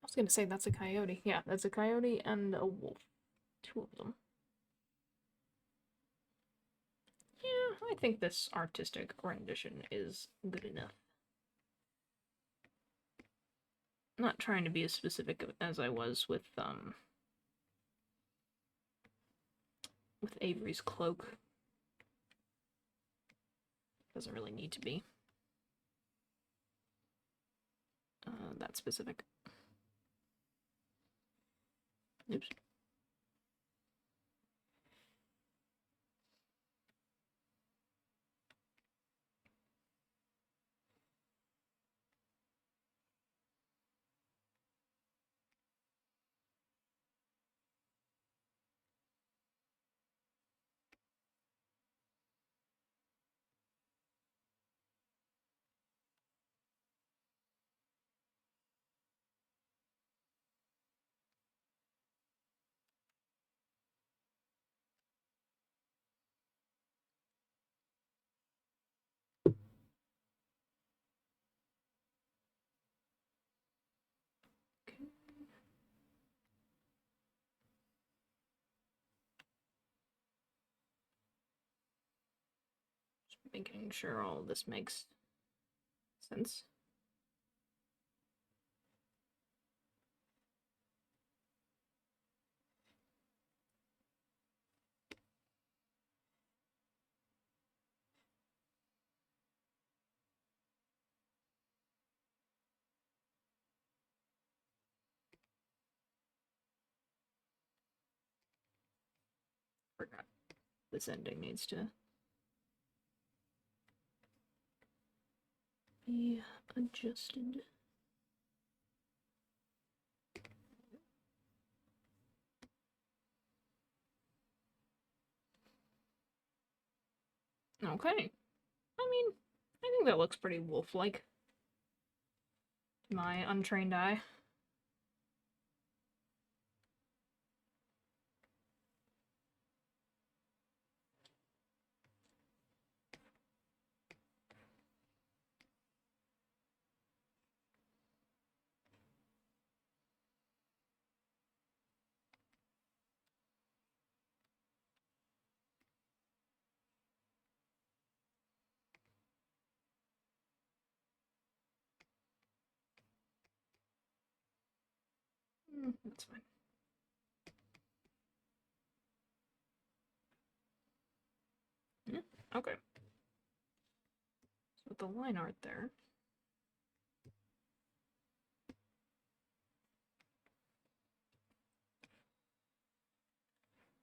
I was gonna say that's a coyote. Yeah, that's a coyote and a wolf. Two of them. Yeah, I think this artistic rendition is good enough. I'm not trying to be as specific as I was with Avery's cloak. Doesn't really need to be that specific. Oops. Making sure all this makes sense. Forgot this ending needs to be adjusted. Okay. I mean, I think that looks pretty wolf-like to my untrained eye. That's fine. Yeah, okay. So with the line art there.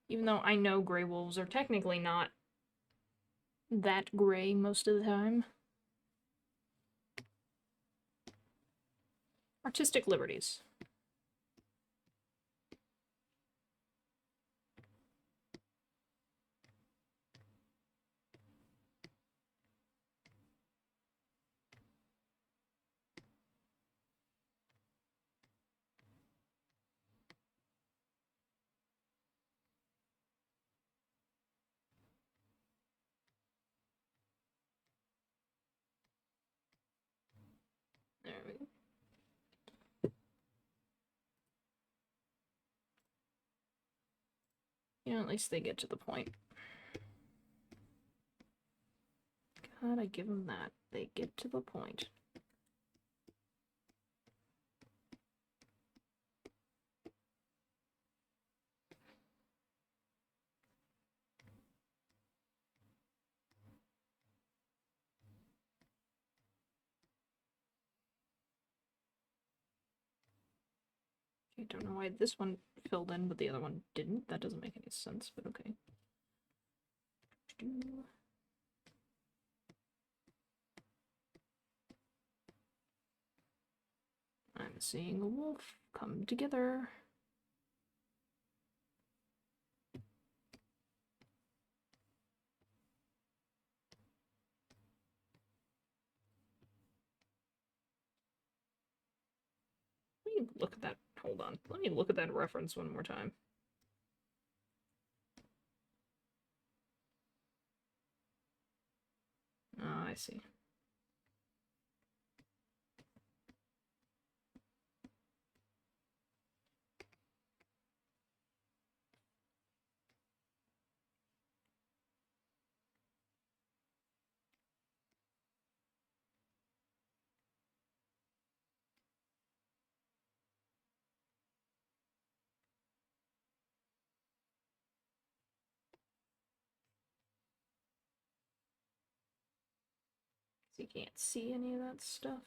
Even though I know gray wolves are technically not that gray most of the time. Artistic liberties. There we go. You know, at least they get to the point. Gotta give them that. They get to the point. I don't know why this one filled in, but the other one didn't. That doesn't make any sense, but okay. I'm seeing a wolf come together. Let me look at that. Hold on. Let me look at that reference one more time. Oh, I see. So you can't see any of that stuff.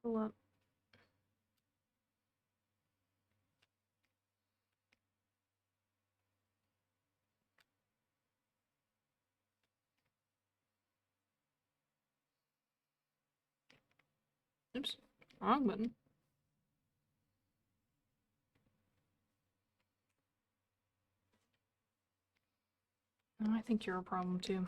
Pull up. Oops. Wrong button. Oh, I think you're a problem too.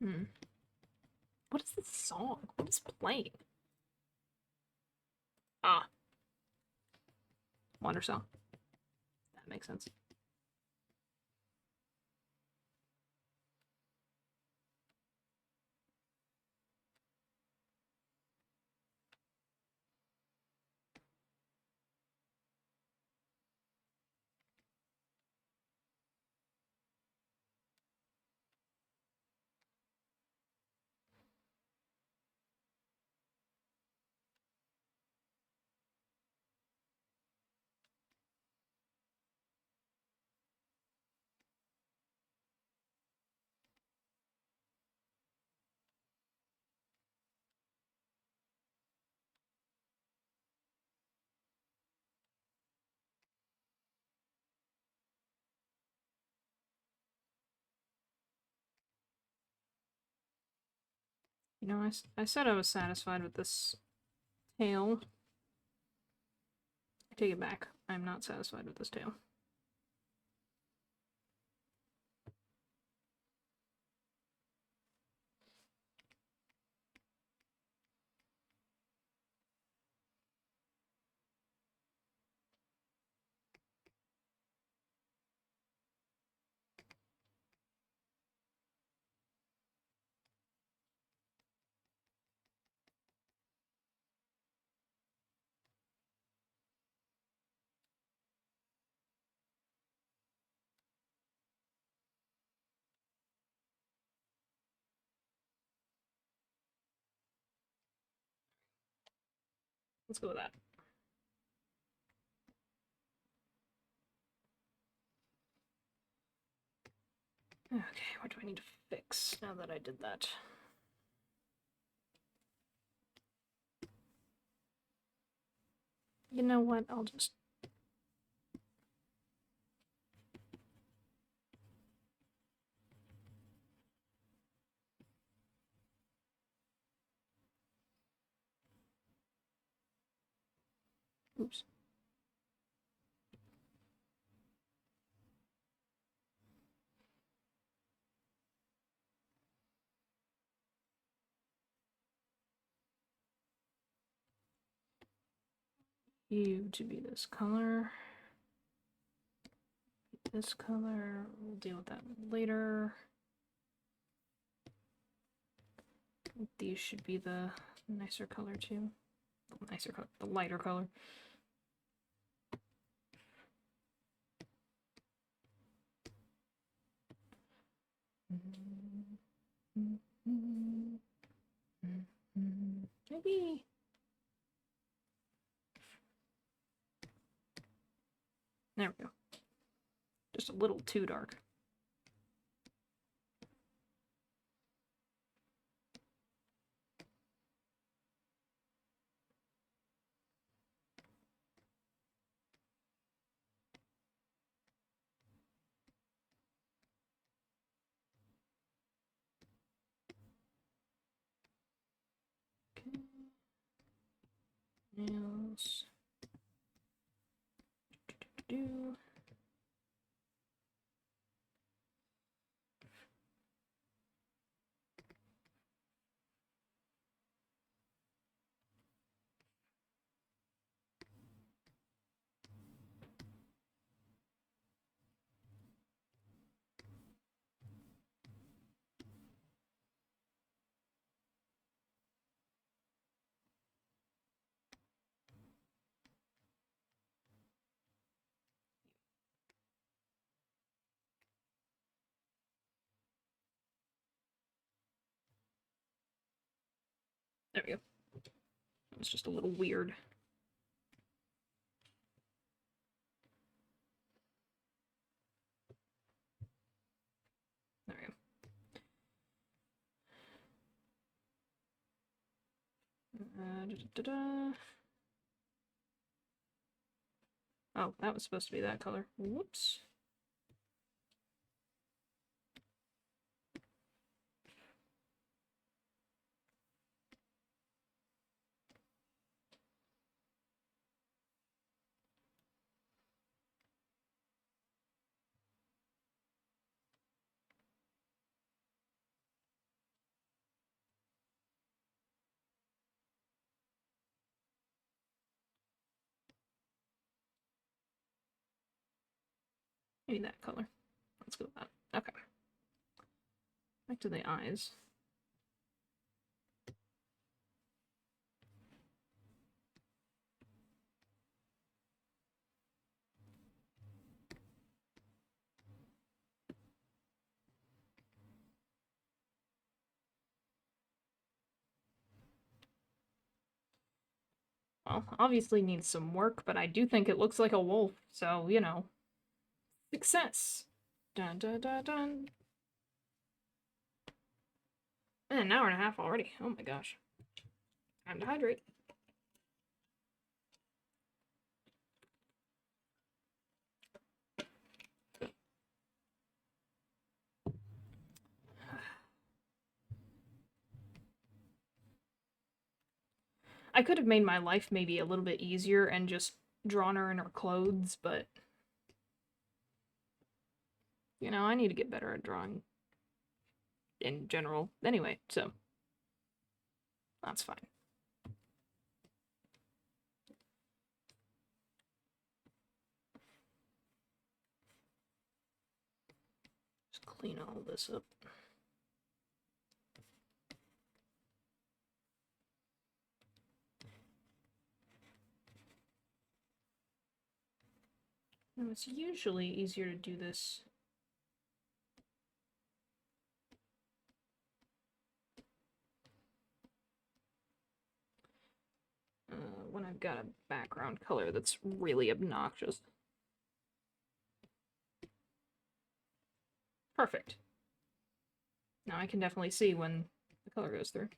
Hmm. What is this song? What is playing? Ah. Wonder Song. That makes sense. You know, I said I was satisfied with this tail. I take it back. I'm not satisfied with this tail. Let's go with that. Okay, what do I need to fix now that I did that? You know what? I'll just... Oops. You to be this color. This color. We'll deal with that later. These should be the nicer color too. The nicer color, the lighter color. Maybe. There we go. Just a little too dark. Okay. Nails. Do. There we go. It's just a little weird. There we go. Oh, that was supposed to be that color. Whoops. Maybe that color. Let's go with that. Okay. Back to the eyes. Well, obviously needs some work, but I do think it looks like a wolf, so, you know. Success! Dun dun dun dun. Man, an hour and a half already. Oh my gosh. Time to hydrate. I could have made my life maybe a little bit easier and just drawn her in her clothes, but... You know, I need to get better at drawing in general. Anyway, so... That's fine. Just clean all this up. Now, it's usually easier to do this when I've got a background color that's really obnoxious. Perfect. Now I can definitely see when the color goes through.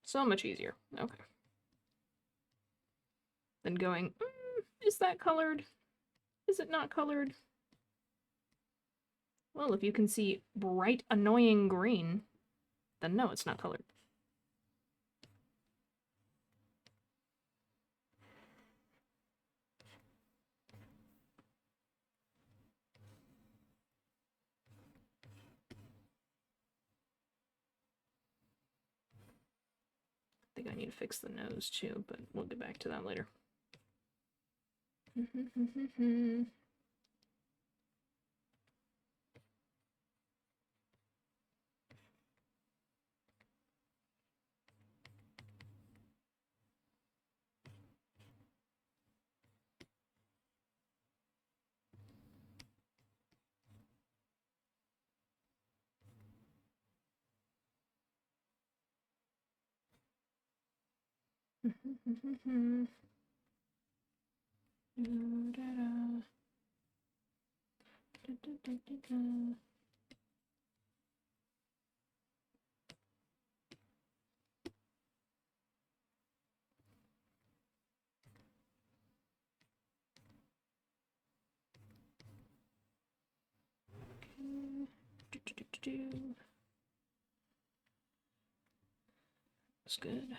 So much easier. Okay. Then going, is that colored? Is it not colored? Well, if you can see bright, annoying green, then no, it's not colored. I think I need to fix the nose too, but we'll get back to that later. That's good.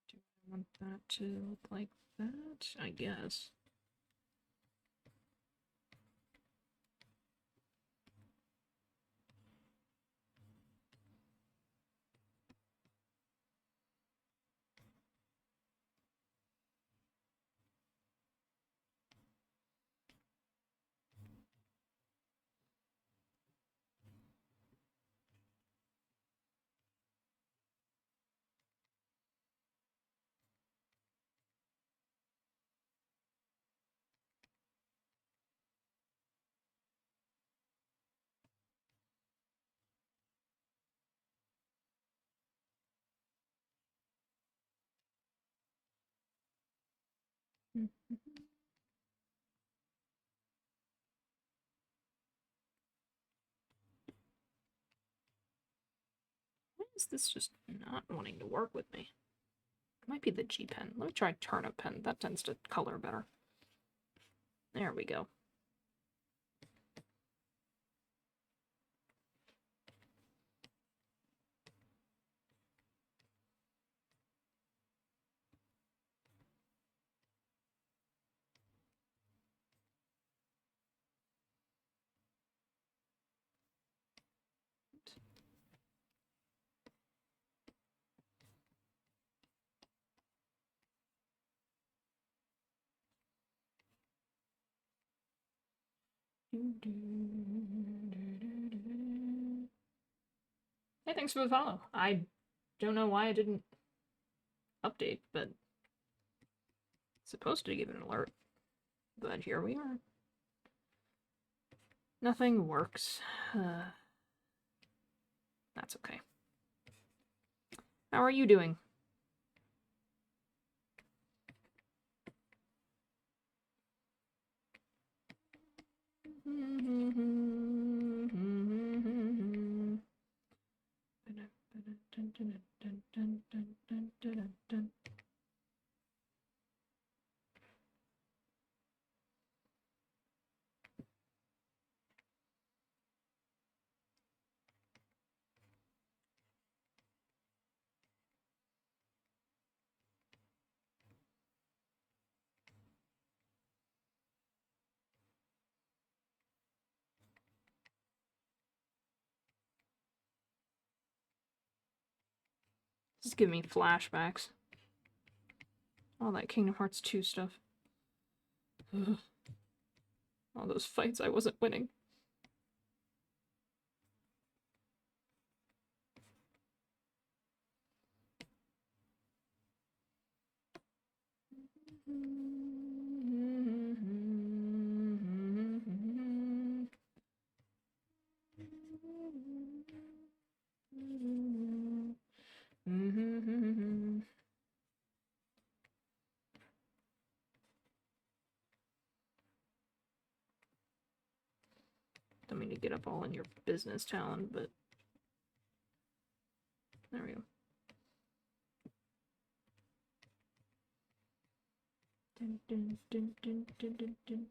Do I want that to look like that? I guess. Why is this just not wanting to work with me? It might be the G pen. Let me try turnip pen. That tends to color better. There we go. Hey, thanks for the follow. I don't know why I didn't update, but it's supposed to give an alert. But here we are. Nothing works. That's okay. How are you doing? This is giving me flashbacks. All that Kingdom Hearts 2 stuff. Ugh. All those fights I wasn't winning. Don't mean to get up all in your business, Talon, but there we go. Dun, dun, dun, dun, dun, dun, dun.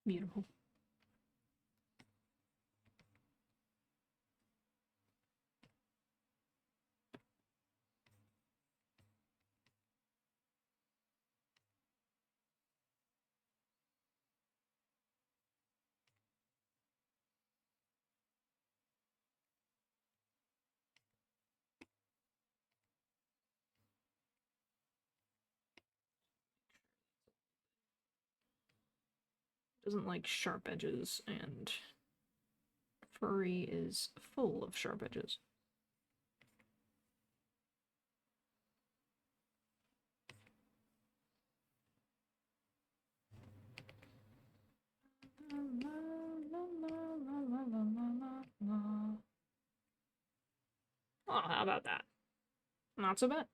Beautiful. Doesn't like sharp edges, and furry is full of sharp edges. Oh, how about that? Not so bad.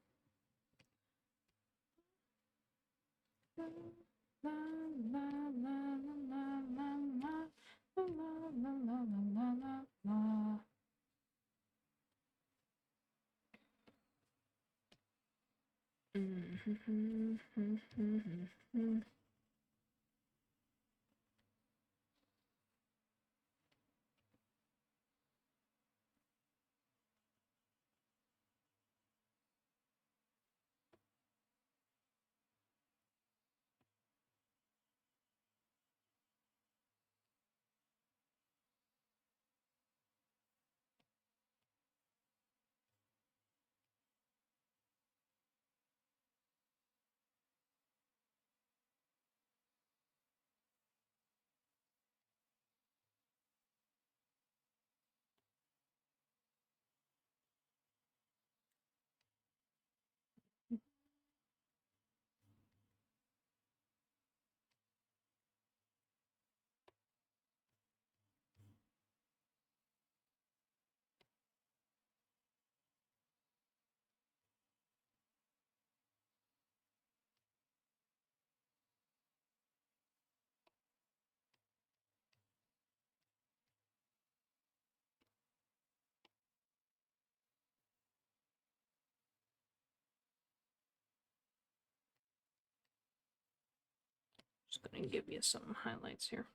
Just gonna give you some highlights here.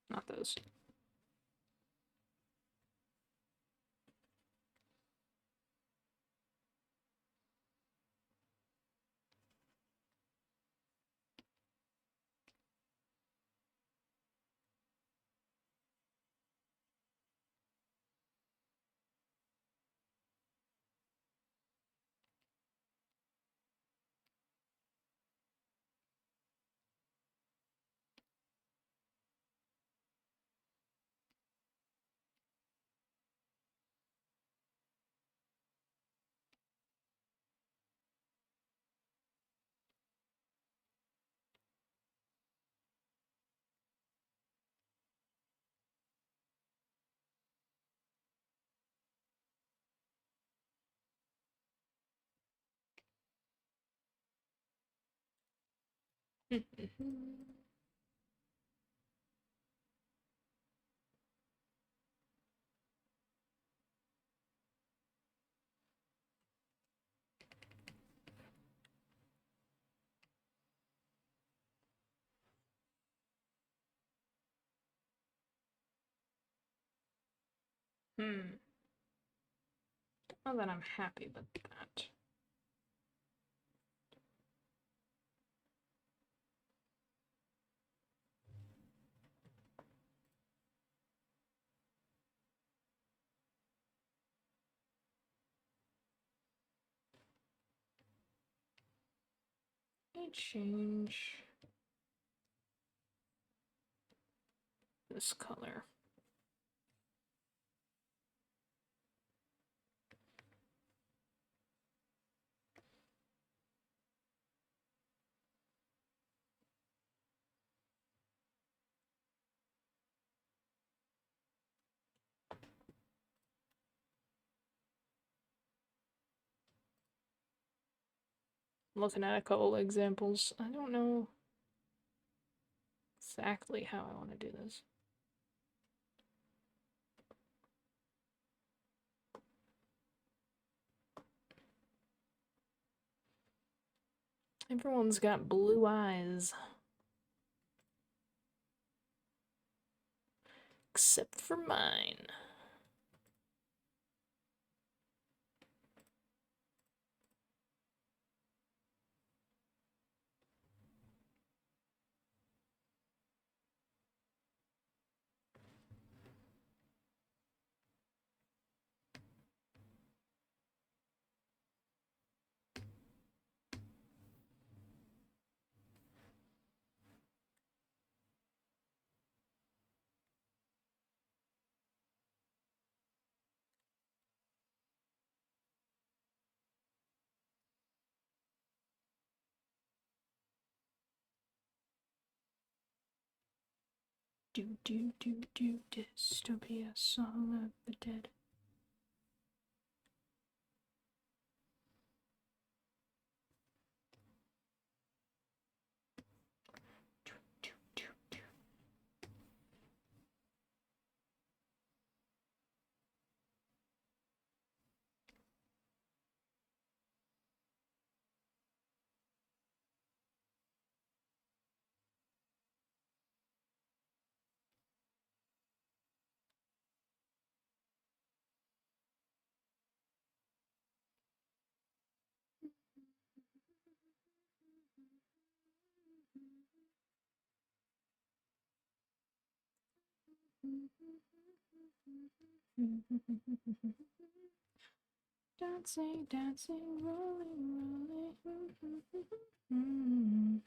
Not those. Not that I'm happy with that. Let me change this color. Looking at a couple examples. I don't know exactly how I want to do this. Everyone's got blue eyes. Except for mine. Do dystopia, song of the dead. Dancing, dancing, rolling, rolling.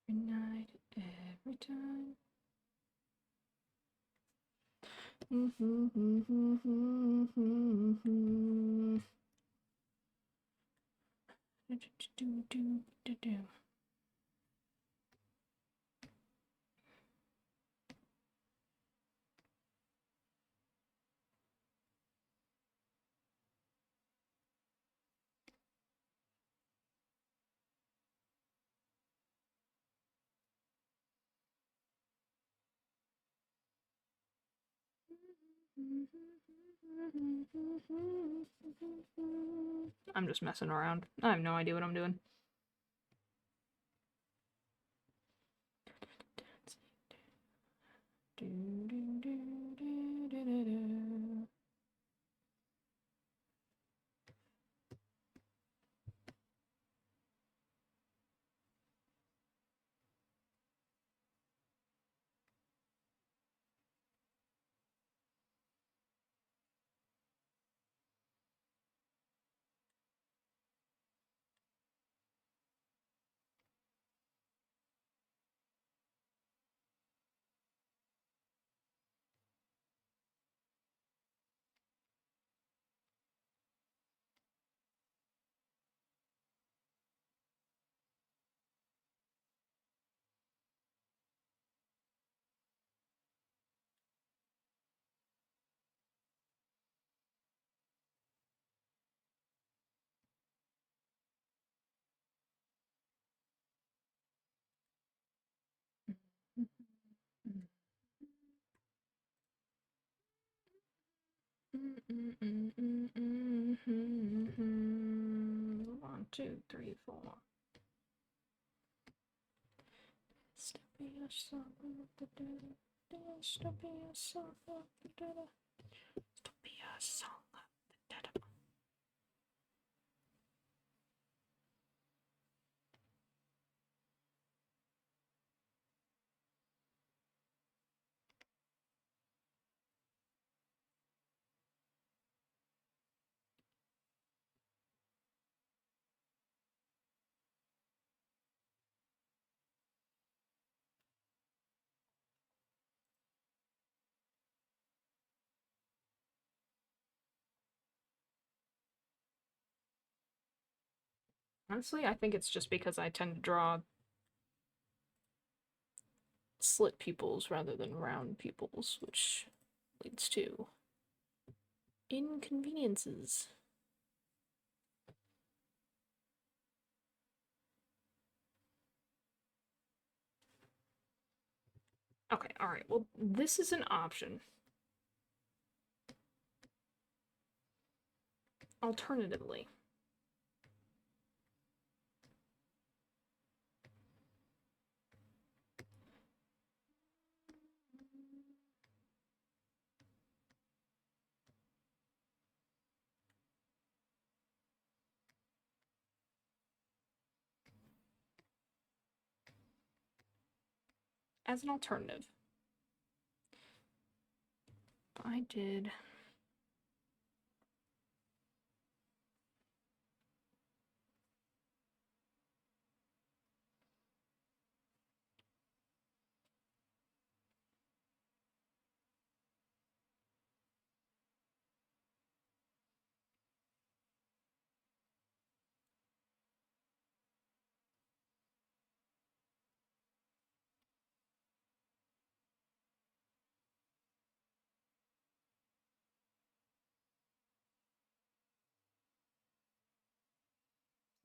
Every night, every time. I'm just messing around. I have no idea what I'm doing. One, two, three, four. Stop being so Stop being so Stop being so Honestly, I think it's just because I tend to draw slit pupils rather than round pupils, which leads to inconveniences. Okay, alright, well, this is an option. Alternatively, as an alternative, I did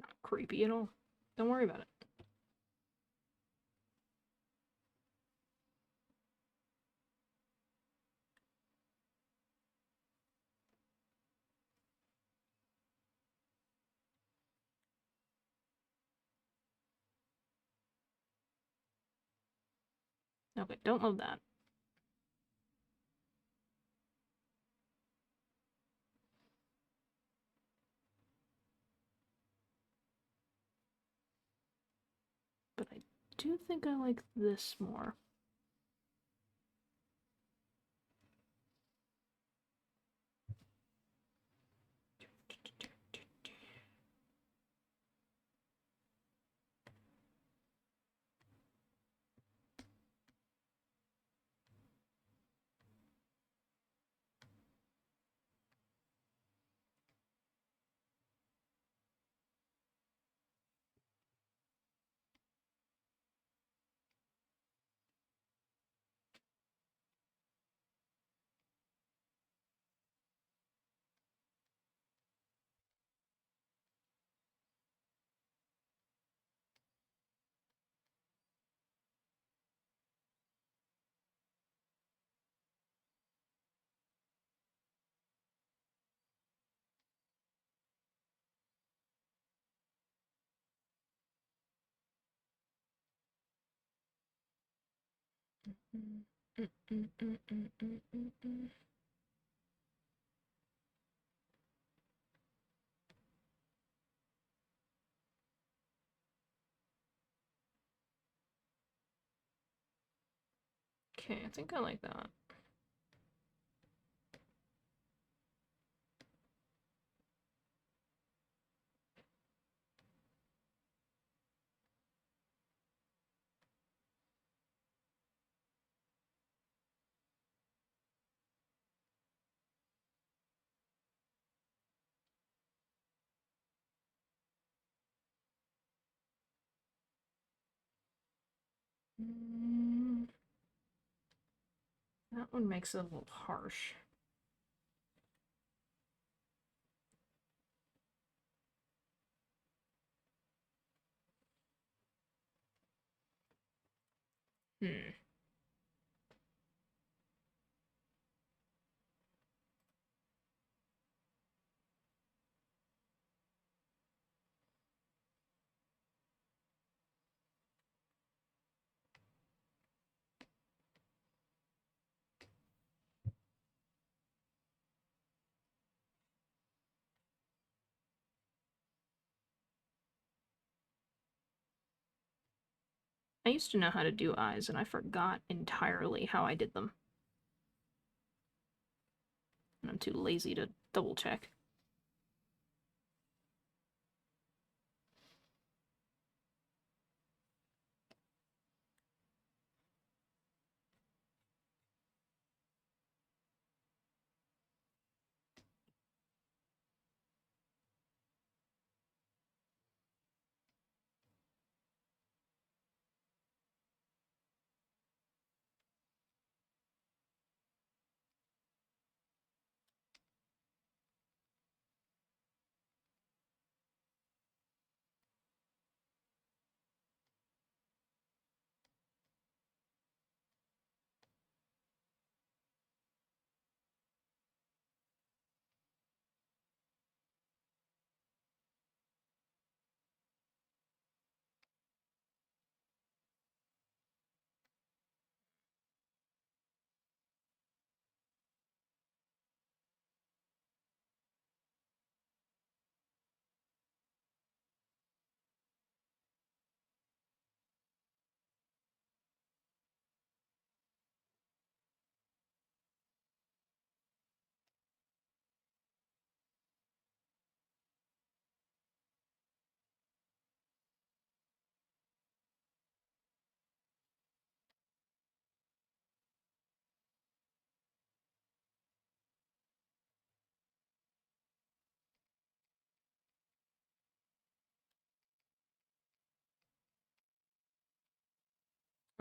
not creepy at all. Don't worry about it. Okay, don't love that. But I do think I like this more. Okay, I think I like that. That one makes it a little harsh. Hmm. I used to know how to do eyes, and I forgot entirely how I did them. And I'm too lazy to double check.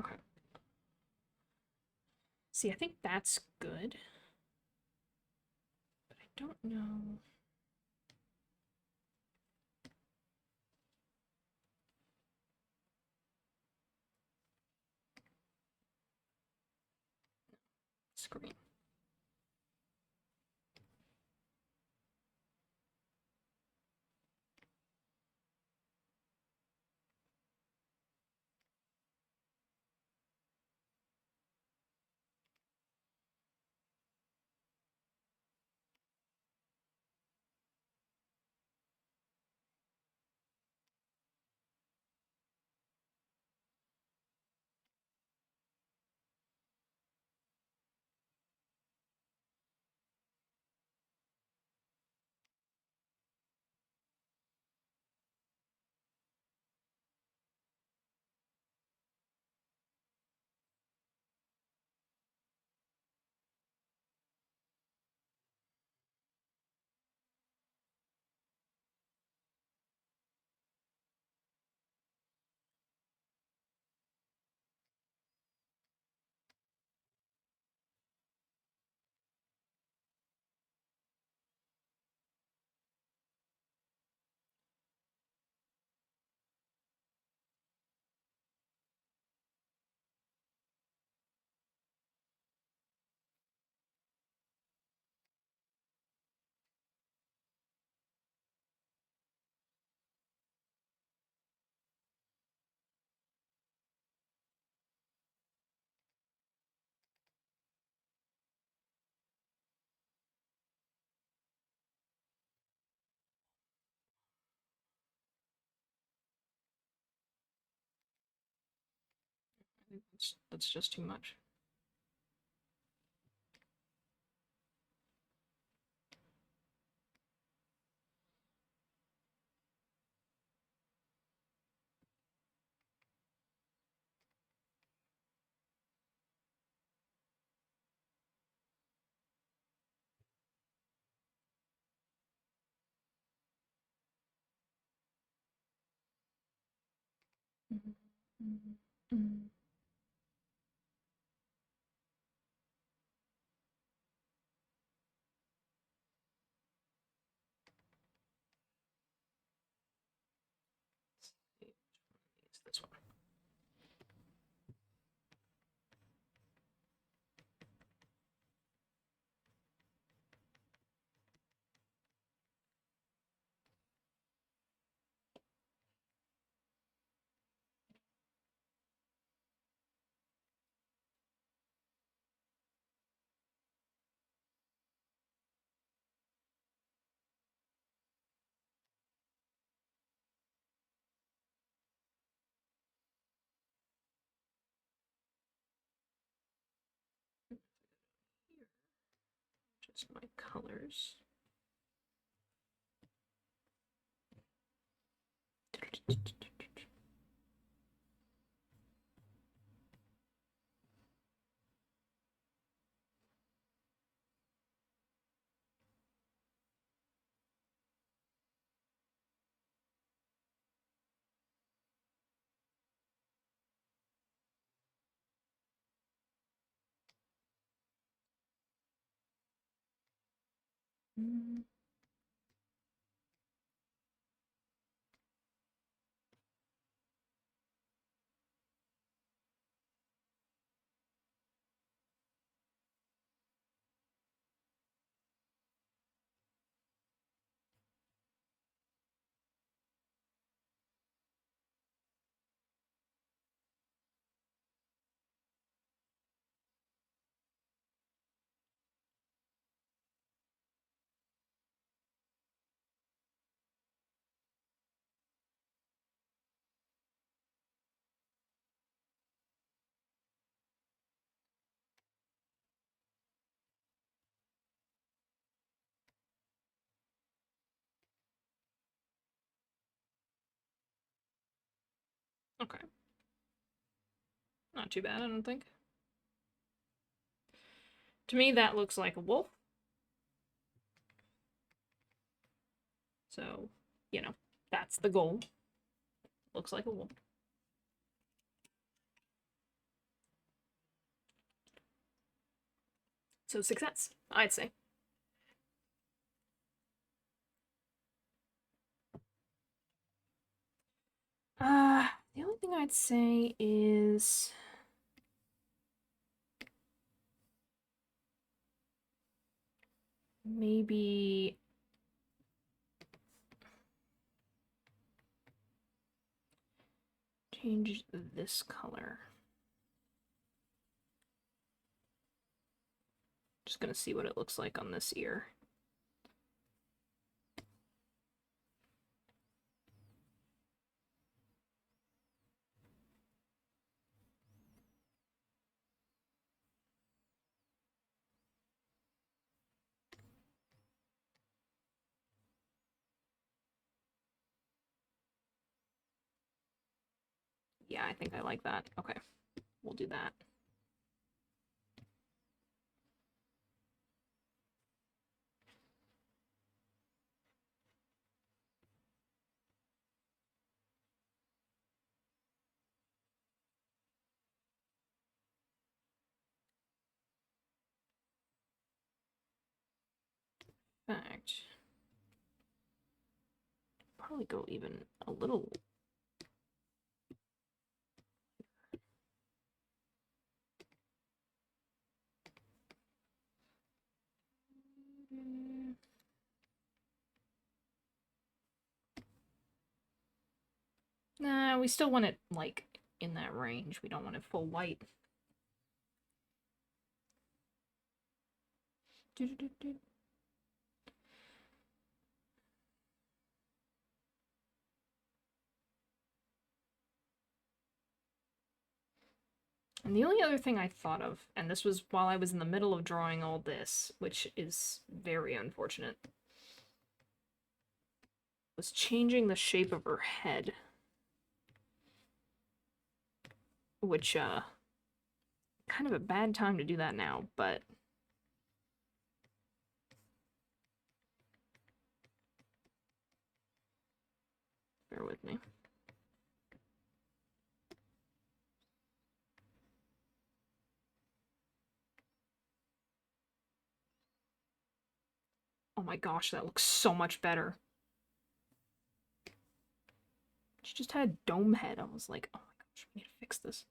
Okay. See, I think that's good. But I don't know. Screen. I think that's just too much. Mm-hmm. Mm-hmm. Mm-hmm. This one. Just my colors. Okay. Not too bad, I don't think. To me, that looks like a wolf. So, you know, that's the goal. Looks like a wolf. So success, I'd say. The only thing I'd say is maybe change this color. Just gonna see what it looks like on this ear. Yeah, I think I like that. Okay, we'll do that. Fact. Probably go even a little. Nah, we still want it, like, in that range. We don't want it full white. And the only other thing I thought of, and this was while I was in the middle of drawing all this, which is very unfortunate, was changing the shape of her head. Which, kind of a bad time to do that now, but bear with me. Oh my gosh, that looks so much better. She just had a dome head. I was like, oh my gosh, we need to fix this.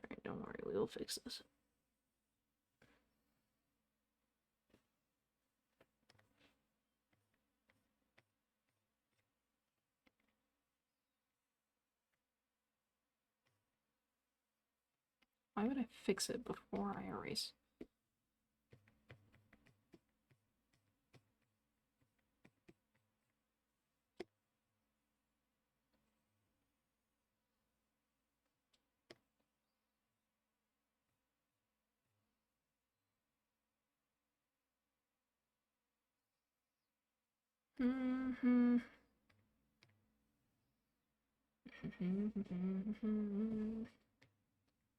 Alright, don't worry, we will fix this. Why would I fix it before I erase?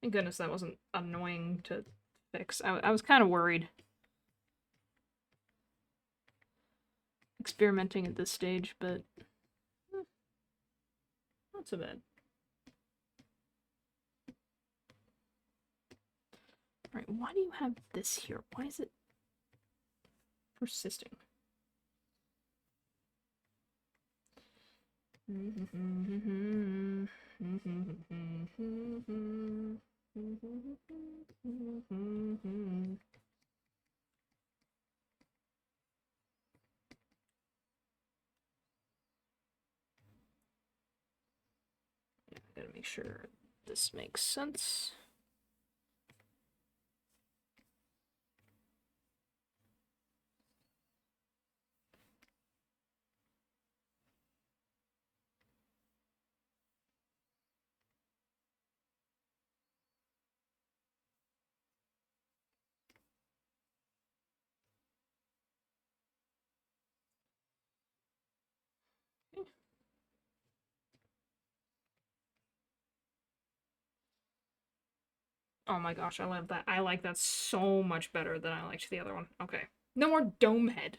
Thank goodness that wasn't annoying to fix. I was kind of worried. Experimenting at this stage, but not so bad. Alright, why do you have this here? Why is it persisting? Yeah, I gotta make sure this makes sense. Oh my gosh, I love that. I like that so much better than I liked the other one. Okay. No more dome head.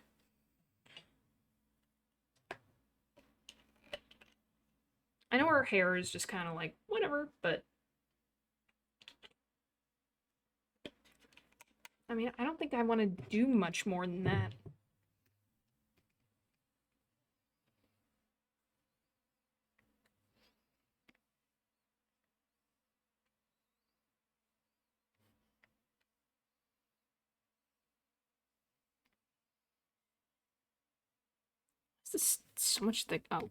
I know her hair is just kind of like, whatever, but... I mean, I don't think I want to do much more than that. This is so much thick. Oh.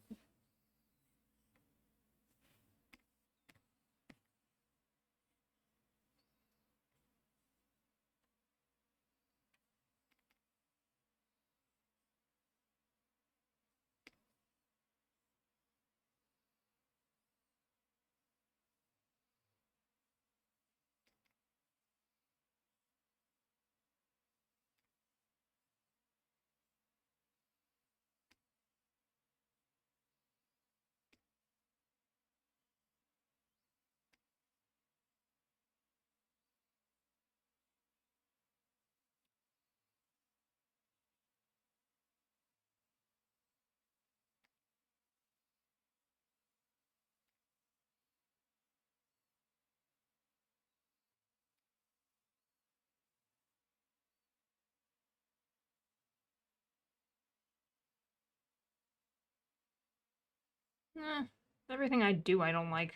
Everything I do I don't like.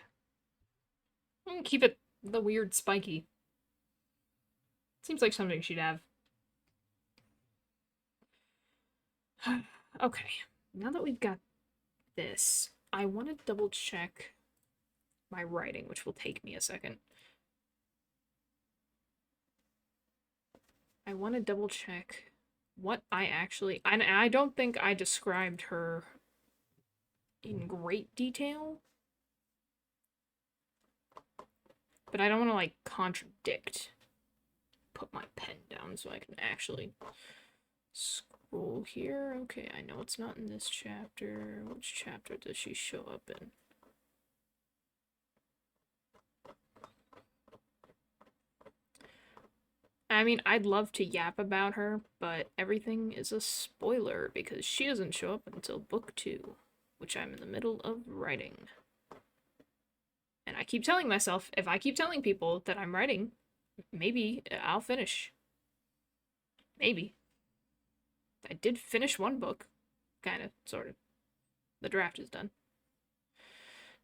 I'm gonna keep it the weird spiky. Seems like something she'd have. Okay, now that we've got this, I want to double check my writing, which will take me a second. I want to double check what I actually... I don't think I described her in great detail. But I don't want to, like, contradict. Put my pen down so I can actually scroll here. Okay, I know it's not in this chapter. Which chapter does she show up in? I mean, I'd love to yap about her, but everything is a spoiler because she doesn't show up until book 2, which I'm in the middle of writing. And I keep telling myself, if I keep telling people that I'm writing, maybe I'll finish. Maybe. I did finish one book. Kind of, sort of. The draft is done.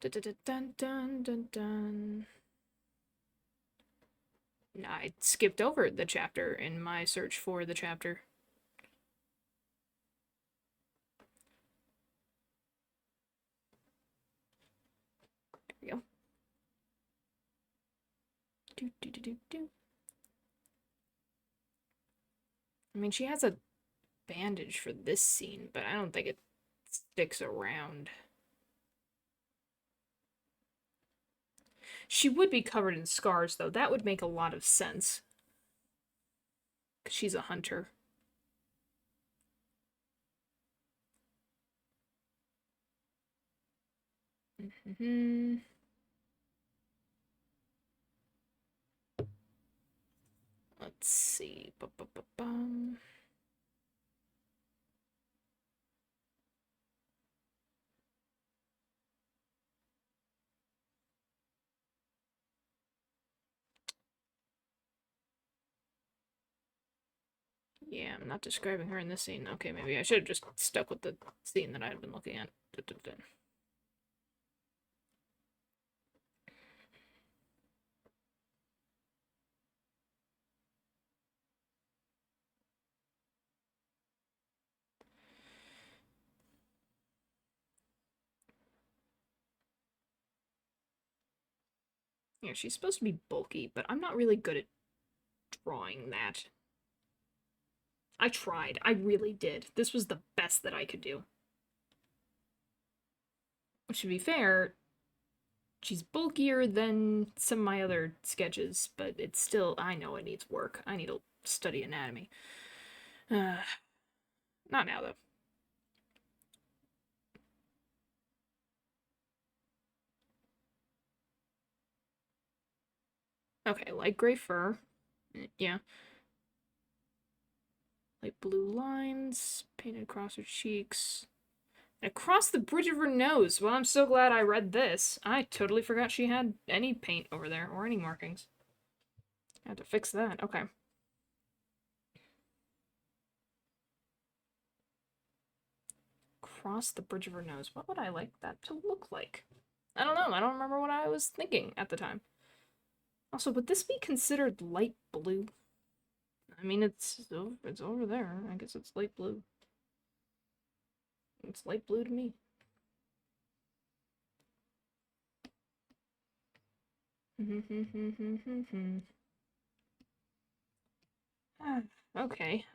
Dun, dun, dun, dun, dun, dun. I skipped over the chapter in my search for the chapter. There we go. I mean, she has a bandage for this scene, but I don't think it sticks around. She would be covered in scars, though. That would make a lot of sense. 'Cause she's a hunter. Mm-hmm. Let's see. Ba-ba-ba-bum. Yeah, I'm not describing her in this scene. Okay, maybe I should have just stuck with the scene that I had been looking at. Yeah, she's supposed to be bulky, but I'm not really good at drawing that. I tried. I really did. This was the best that I could do. Which, to be fair, she's bulkier than some of my other sketches, but it's still, I know it needs work. I need to study anatomy. Not now, though. Okay, light gray fur. Yeah. Light blue lines painted across her cheeks. And across the bridge of her nose. Well, I'm so glad I read this. I totally forgot she had any paint over there or any markings. I had to fix that. Okay. Across the bridge of her nose. What would I like that to look like? I don't know. I don't remember what I was thinking at the time. Also, would this be considered light blue? I mean, it's over there. I guess it's light blue. It's light blue to me. Okay.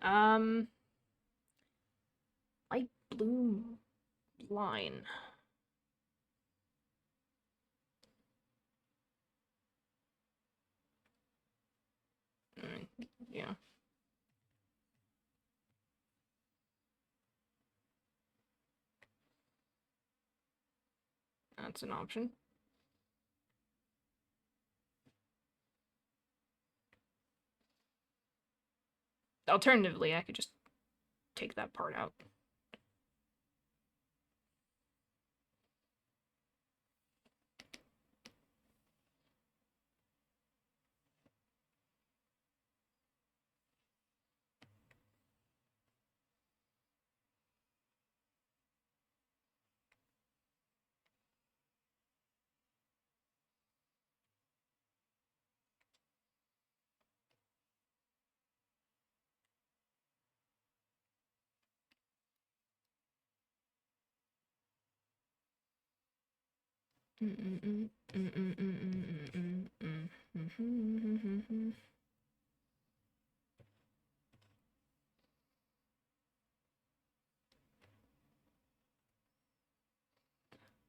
Light blue line. Yeah. That's an option. Alternatively, I could just take that part out.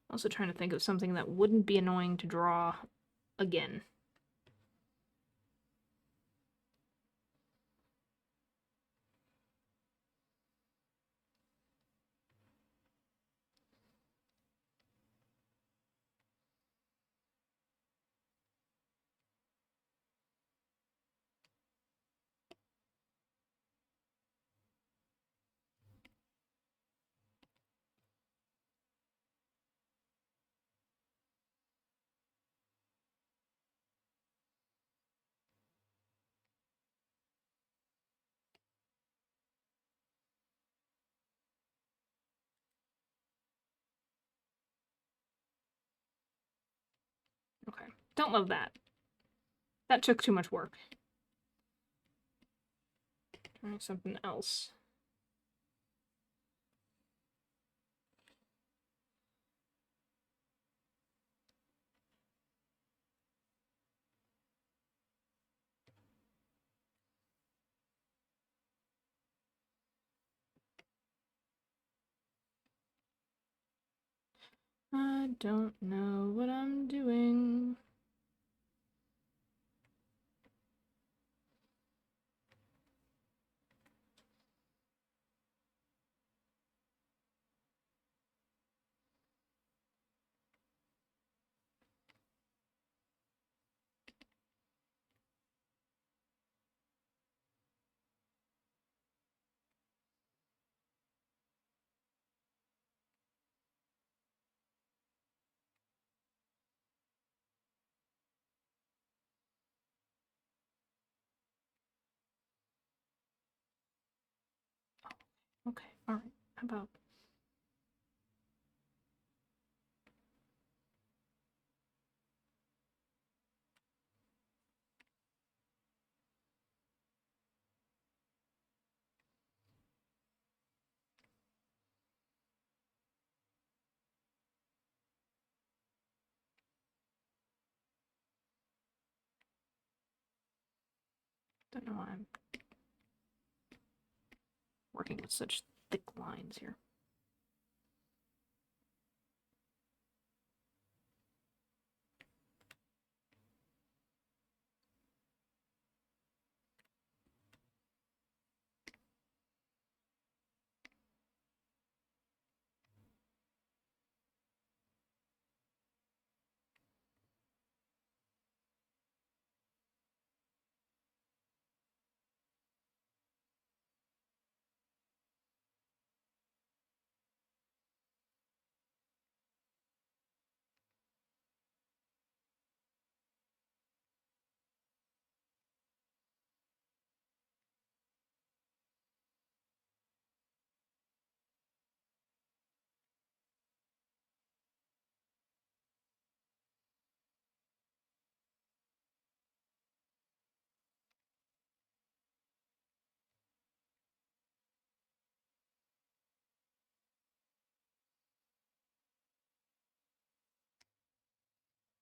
Also trying to think of something that wouldn't be annoying to draw again. Okay. Don't love that. That took too much work. Try something else. I don't know what I'm doing. Okay, alright. How about... Don't know why I'm working with such thick lines here.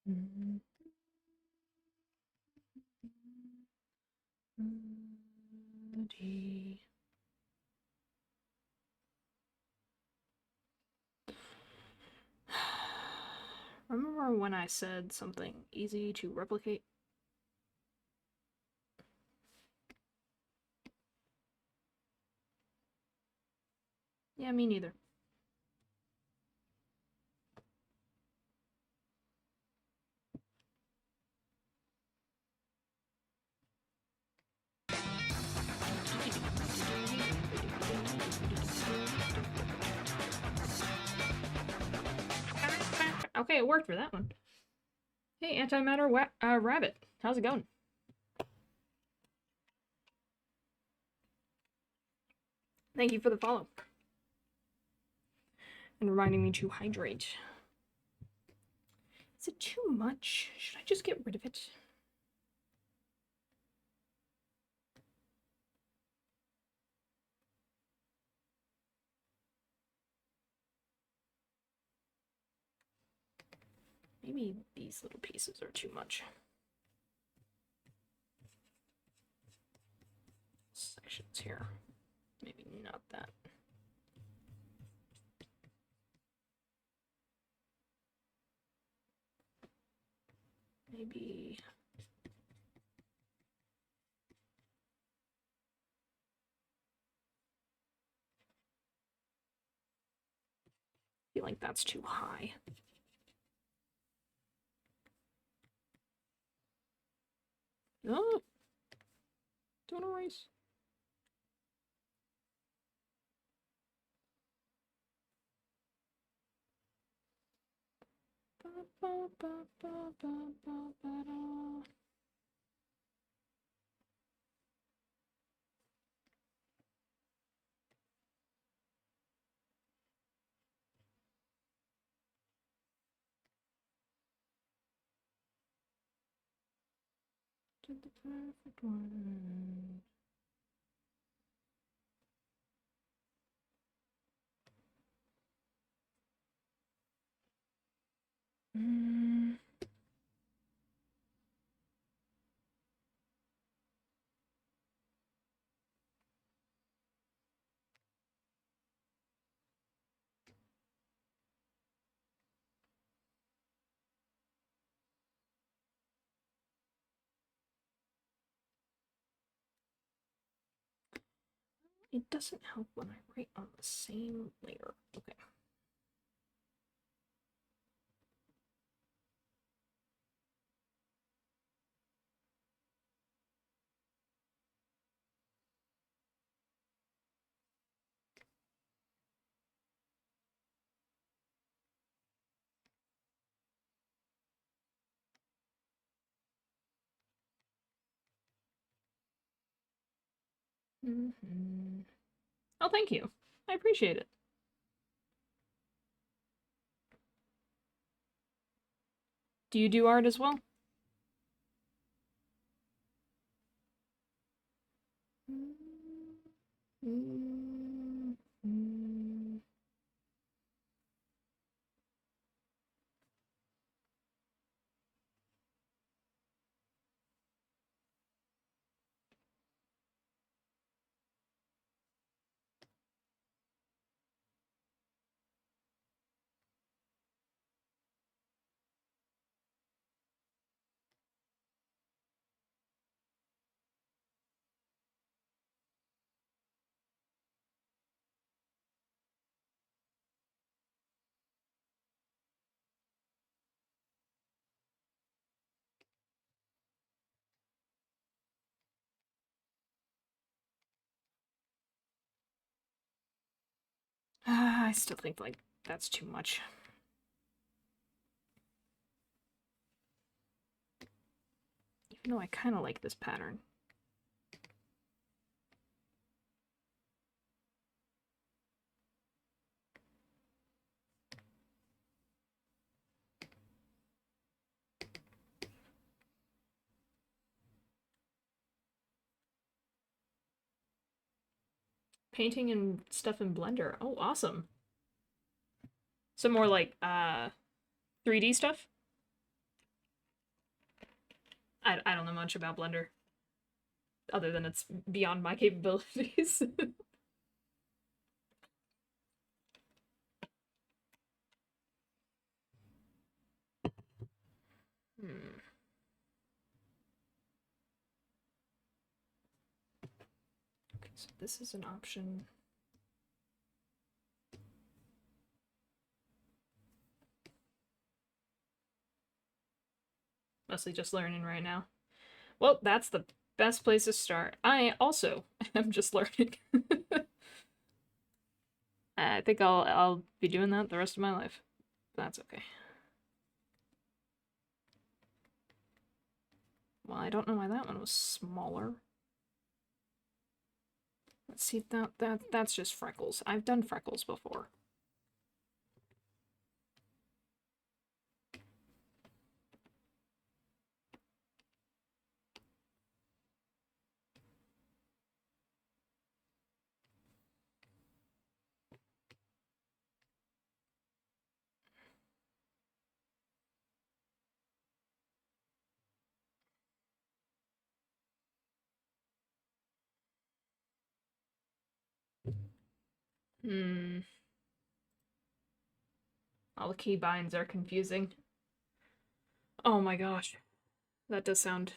Mm-hmm. Remember when I said something easy to replicate? Yeah, me neither. Okay, it worked for that one. Hey, antimatter rabbit, how's it going? Thank you for the follow. And reminding me to hydrate. Is it too much? Should I just get rid of it? Maybe these little pieces are too much. Sections here. Maybe not that. Maybe... I feel like that's too high. Oh! Don't erase. Did the perfect one. It doesn't help when I write on the same layer. Okay. Oh, thank you. I appreciate it. Do you do art as well? I still think, like, that's too much. Even though I kind of like this pattern. Painting and stuff in Blender. Oh, awesome. Some more, like, 3D stuff? I don't know much about Blender. Other than it's beyond my capabilities. Hmm. Okay, so this is an option. Mostly just learning right now. Well, that's the best place to start. I also am just learning. I think I'll be doing that the rest of my life. That's okay. Well, I don't know why that one was smaller. Let's see, that's just freckles. I've done freckles before. Hmm. All the keybinds are confusing. Oh my gosh. That does sound...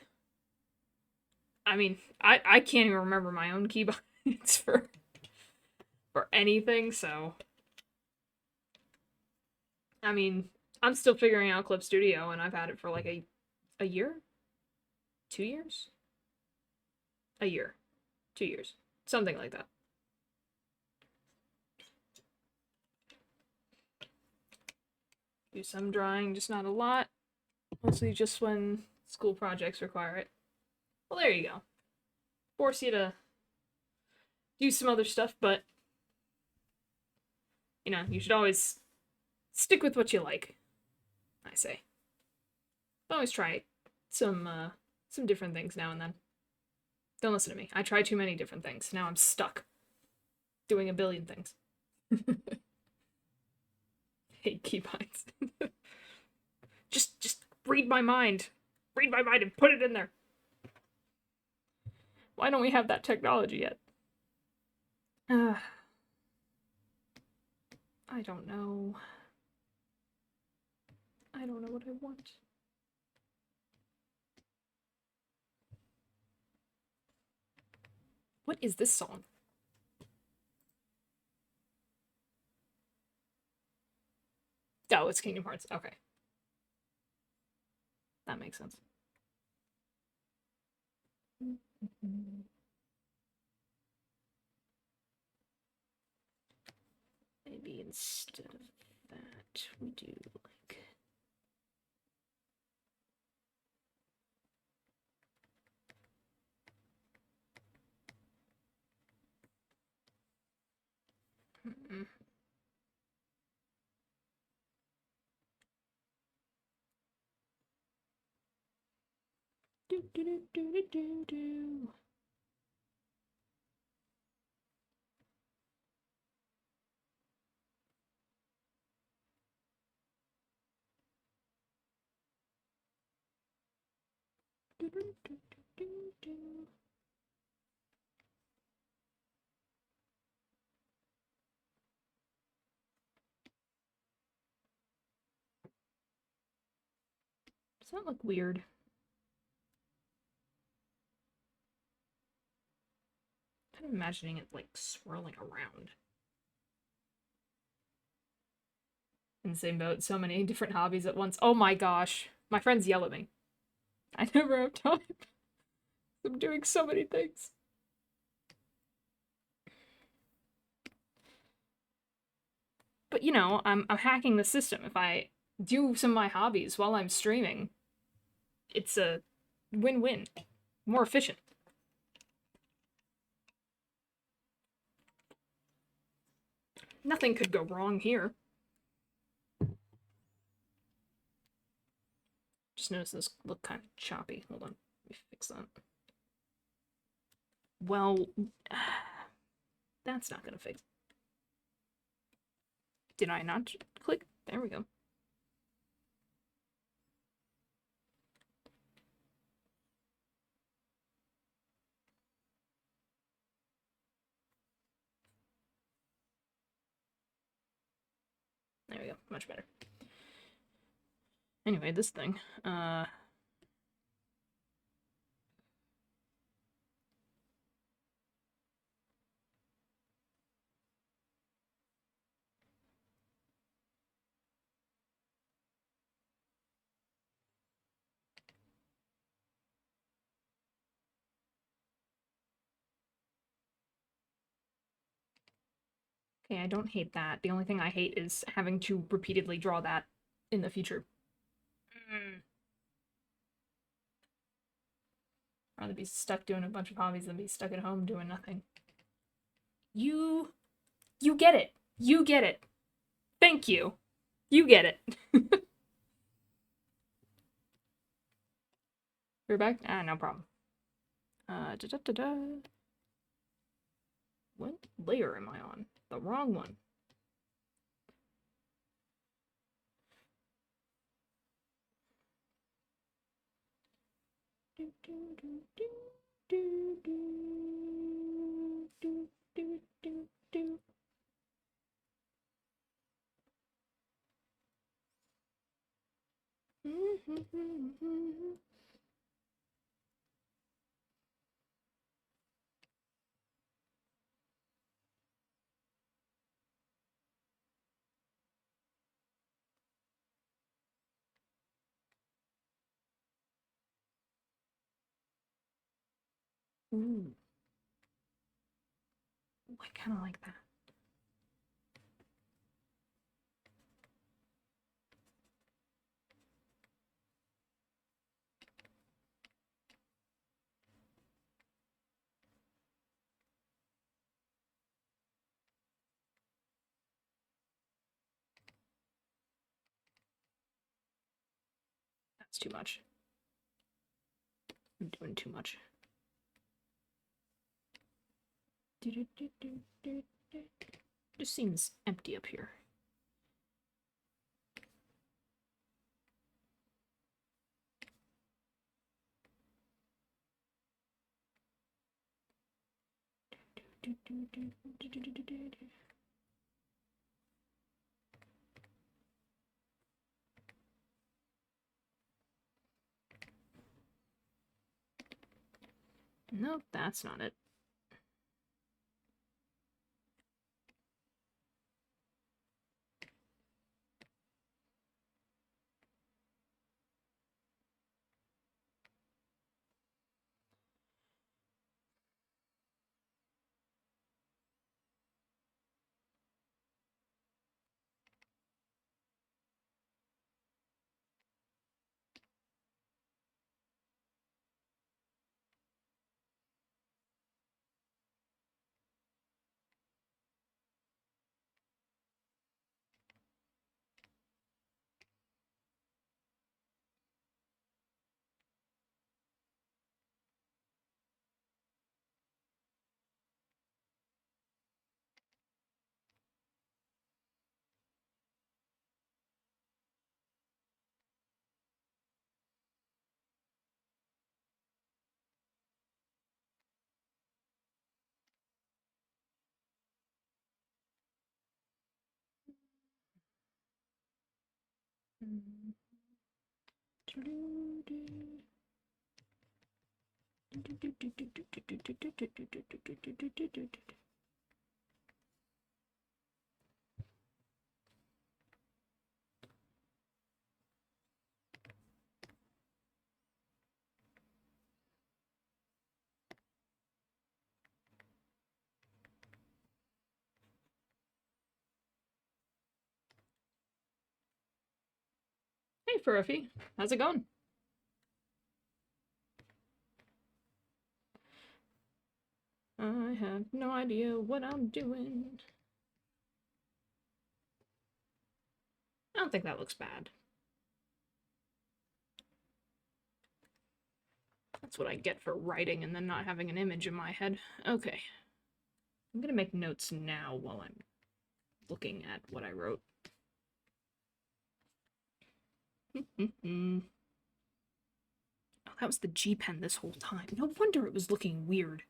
I mean, I can't even remember my own keybinds for anything, so... I mean, I'm still figuring out Clip Studio, and I've had it for like a year? 2 years? A year. 2 years. Something like that. Do some drawing, just not a lot. Mostly just when school projects require it. Well, there you go. Force you to do some other stuff, but you know, you should always stick with what you like, I say. Always try some different things now and then. Don't listen to me. I try too many different things. Now I'm stuck doing a billion things. Hate keybinds. just read my mind. Read my mind and put it in there. Why don't we have that technology yet? I don't know. I don't know what I want. What is this song? it's Kingdom Hearts. Okay. That makes sense. Maybe instead of that, we do like... Do, do, do, do, do, do. Do, do, do, do, do. Does that look weird? I'm kind of imagining it like swirling around. In the same boat, so many different hobbies at once. Oh my gosh. My friends yell at me. I never have time. I'm doing so many things. But you know, I'm hacking the system. If I do some of my hobbies while I'm streaming, it's a win-win. More efficient. Nothing could go wrong here. Just notice those look kind of choppy. Hold on, let me fix that. Well, that's not gonna fix. Did I not click? There we go. There we go. Much better. Anyway, this thing. Okay, I don't hate that. The only thing I hate is having to repeatedly draw that in the future. Rather be stuck doing a bunch of hobbies than be stuck at home doing nothing. You get it. You get it. Thank you. You get it. We're back? Ah, no problem. Da-da-da-da. What layer am I on? The wrong one. Do, do, do, do, do, do, do, do, do. Ooh. I kind of like that. That's too much. I'm doing too much. Just seems empty up here. Nope, that's not it. Hey, Furfy. How's it going? I have no idea what I'm doing. I don't think that looks bad. That's what I get for writing and then not having an image in my head. Okay. I'm gonna make notes now while I'm looking at what I wrote. Oh, that was the G pen this whole time. No wonder it was looking weird.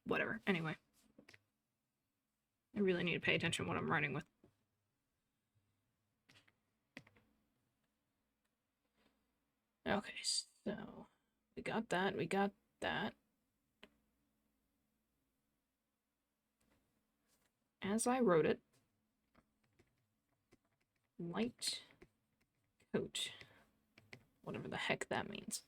Whatever. Anyway. I really need to pay attention to what I'm writing with. Okay, so we got that, we got that. As I wrote it, light coat, whatever the heck that means.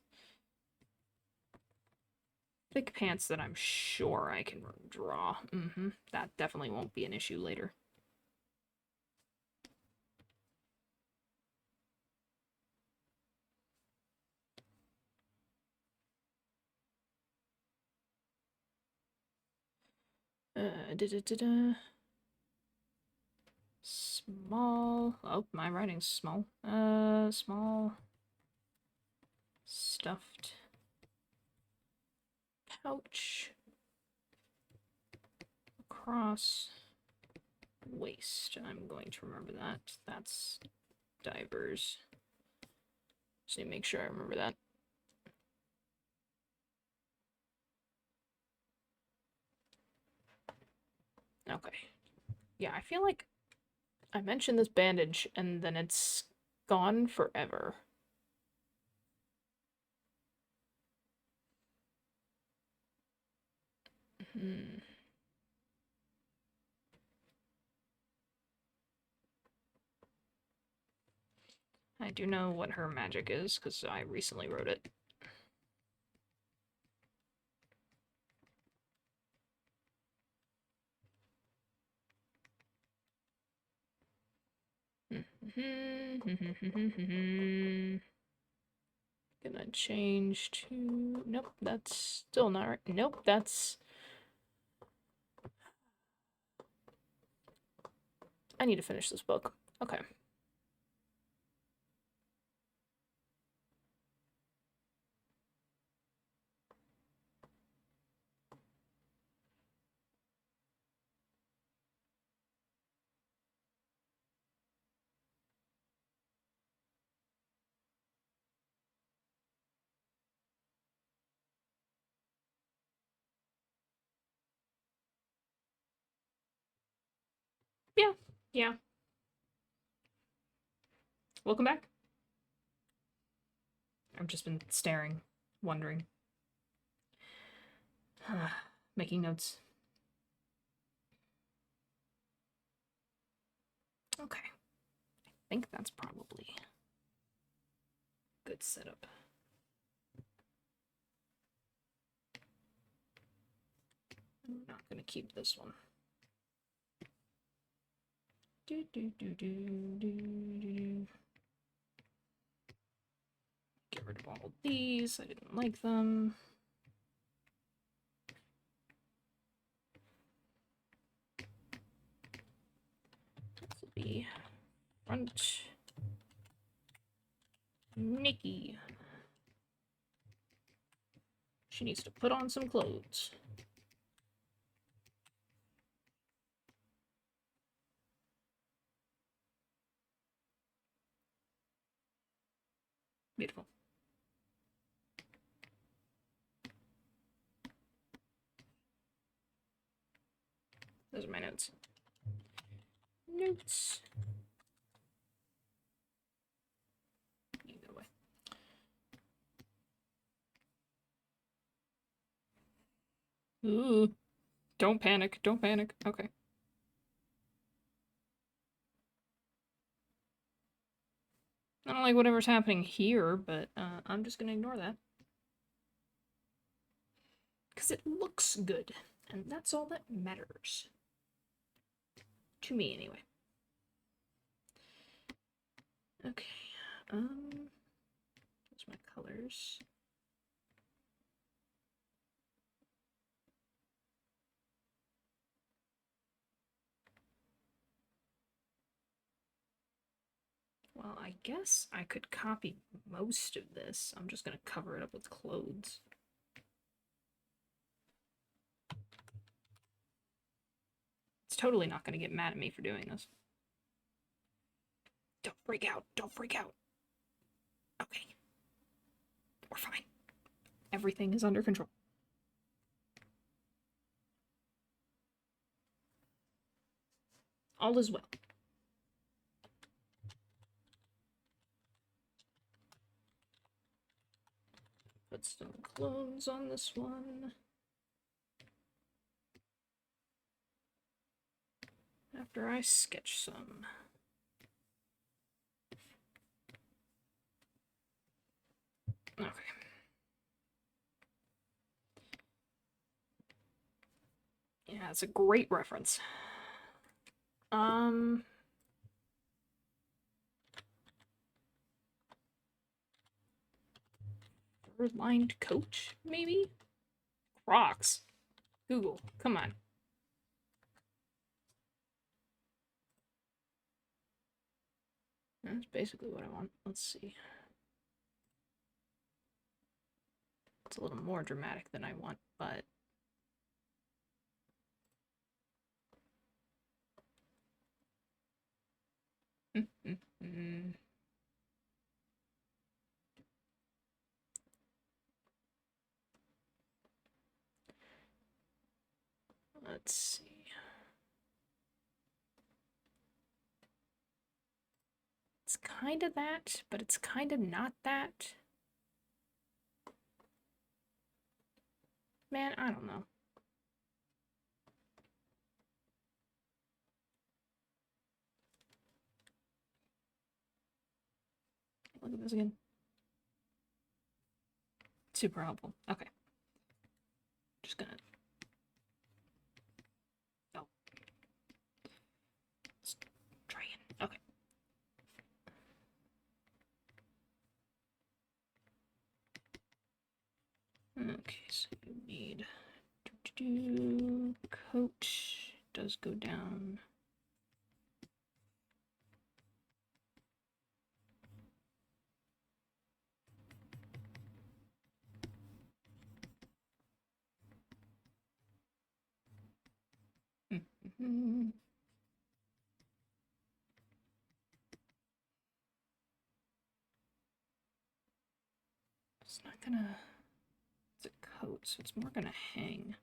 Thick pants that I'm sure I can draw. That definitely won't be an issue later. Small. Oh, my writing's small. Small. Stuffed pouch. Across waist. I'm going to remember that. That's diapers. Just need to make sure I remember that. Okay. Yeah, I feel like I mentioned this bandage and then it's gone forever. I do know what her magic is because I recently wrote it. Gonna change to... Nope, that's still not right. Nope, that's... I need to finish this book. Okay. Yeah, yeah. Welcome back. I've just been staring, wondering. Making notes. Okay. I think that's probably a good setup. I'm not gonna keep this one. Get rid of all of these. I didn't like them. This will be front Nikki. She needs to put on some clothes. Beautiful. Those are my notes. Notes. Ooh. Don't panic. Don't panic. Okay. I don't like whatever's happening here, but I'm just gonna ignore that. Because it looks good. And that's all that matters. To me, anyway. Okay. Those my colors. Well, I guess I could copy most of this. I'm just gonna cover it up with clothes. It's totally not gonna get mad at me for doing this. Don't freak out. Don't freak out. Okay. We're fine. Everything is under control. All is well. Put some clothes on this one. After I sketch some. Okay. Yeah, it's a great reference. Fur-lined coat, maybe? Crocs. Google, come on. That's basically what I want. Let's see. It's a little more dramatic than I want, but... Let's see. It's kind of that, but it's kind of not that. Man, I don't know. Look at this again. Super helpful. Okay. Just gonna... Oh. Let's try again. Okay. Okay, so you need... Coat does go down. It's not gonna... It's a coat, so it's more gonna hang.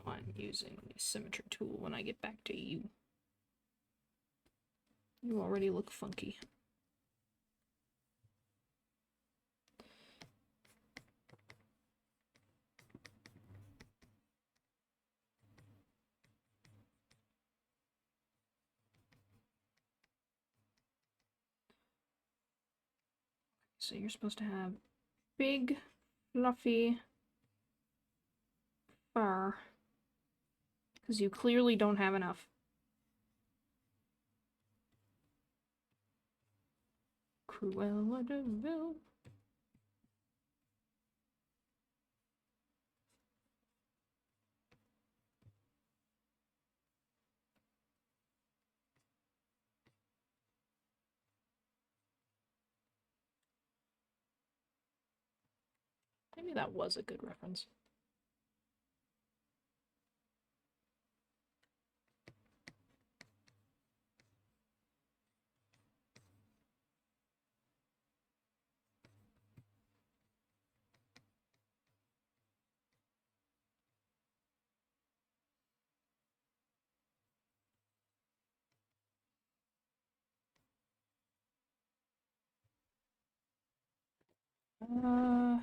I'm using the symmetry tool when I get back to you. You already look funky. So you're supposed to have big, fluffy fur. Because you clearly don't have enough. Cruella de Vil. Maybe that was a good reference. Uh,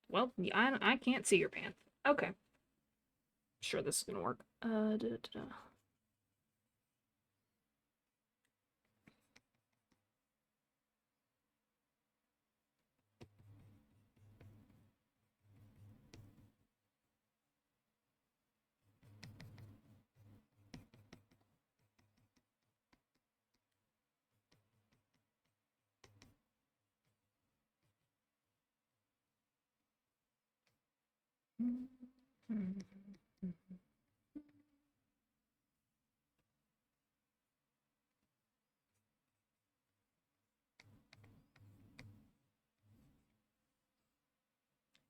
well, yeah, I can't see your pants. Okay, sure this is gonna work.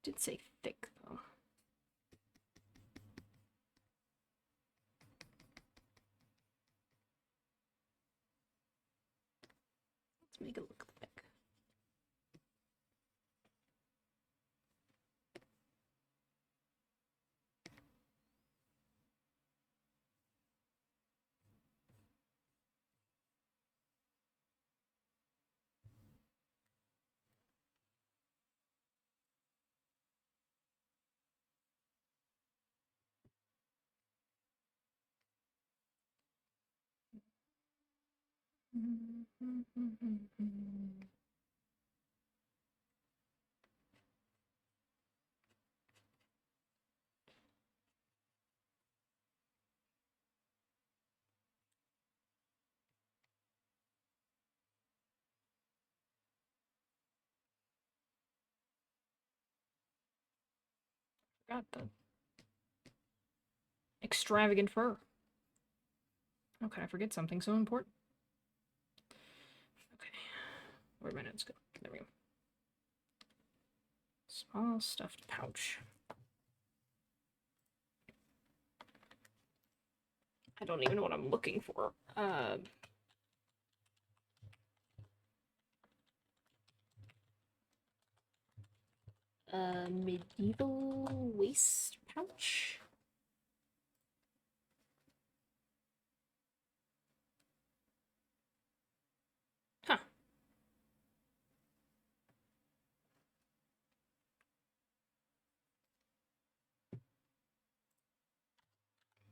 Did say thick though. Let's make it look thick. Got the extravagant fur. How could I forget something so important? Okay, where'd my notes go? There we go. Small stuffed pouch. I don't even know what I'm looking for. Medieval waist pouch? Huh.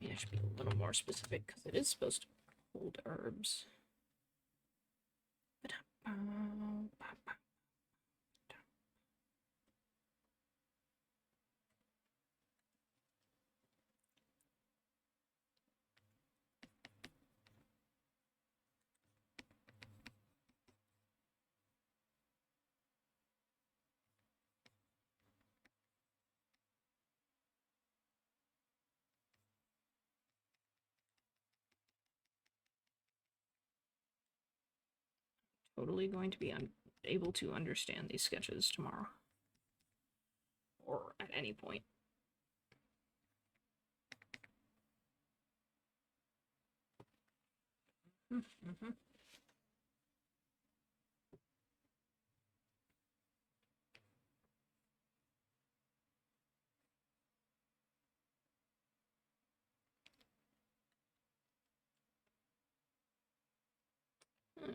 Maybe I should be a little more specific because it is supposed to hold herbs. Totally going to be able to understand these sketches tomorrow. Or at any point. Mm-hmm.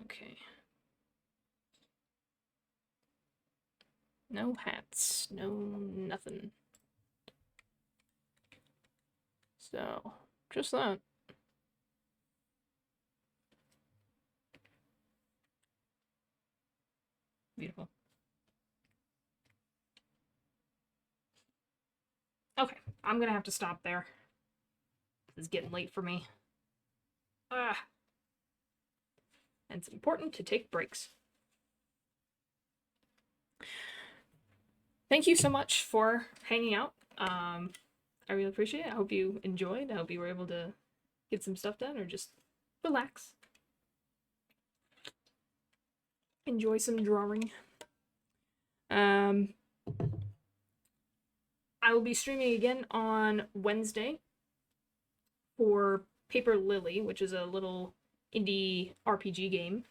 Okay. No hats, no nothing. So, just that. Beautiful. Okay, I'm gonna have to stop there. It's getting late for me. Ah. And it's important to take breaks. Thank you so much for hanging out. I really appreciate it. I hope you enjoyed. I hope you were able to get some stuff done or just relax. Enjoy some drawing. I will be streaming again on Wednesday for Paper Lily, which is a little indie RPG game.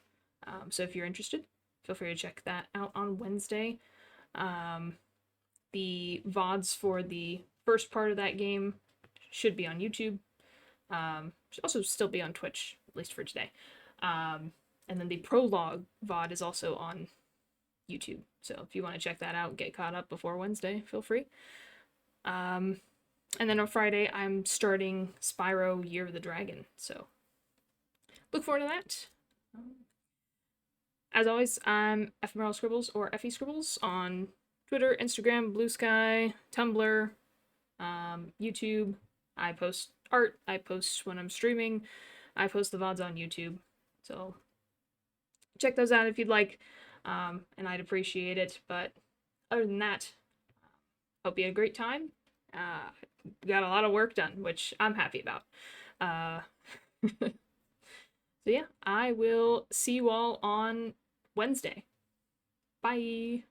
So if you're interested, feel free to check that out on Wednesday. The VODs for the first part of that game should be on YouTube. Should also still be on Twitch, at least for today. And then the prologue VOD is also on YouTube. So if you want to check that out, get caught up before Wednesday, feel free. And then on Friday, I'm starting Spyro Year of the Dragon. So look forward to that. As always, I'm Ephemeral Scribbles or Effie Scribbles on Twitter, Instagram, Blue Sky, Tumblr, YouTube. I post art. I post when I'm streaming. I post the VODs on YouTube. So check those out if you'd like. And I'd appreciate it. But other than that, hope you had a great time. Got a lot of work done, which I'm happy about. So yeah, I will see you all on Wednesday. Bye.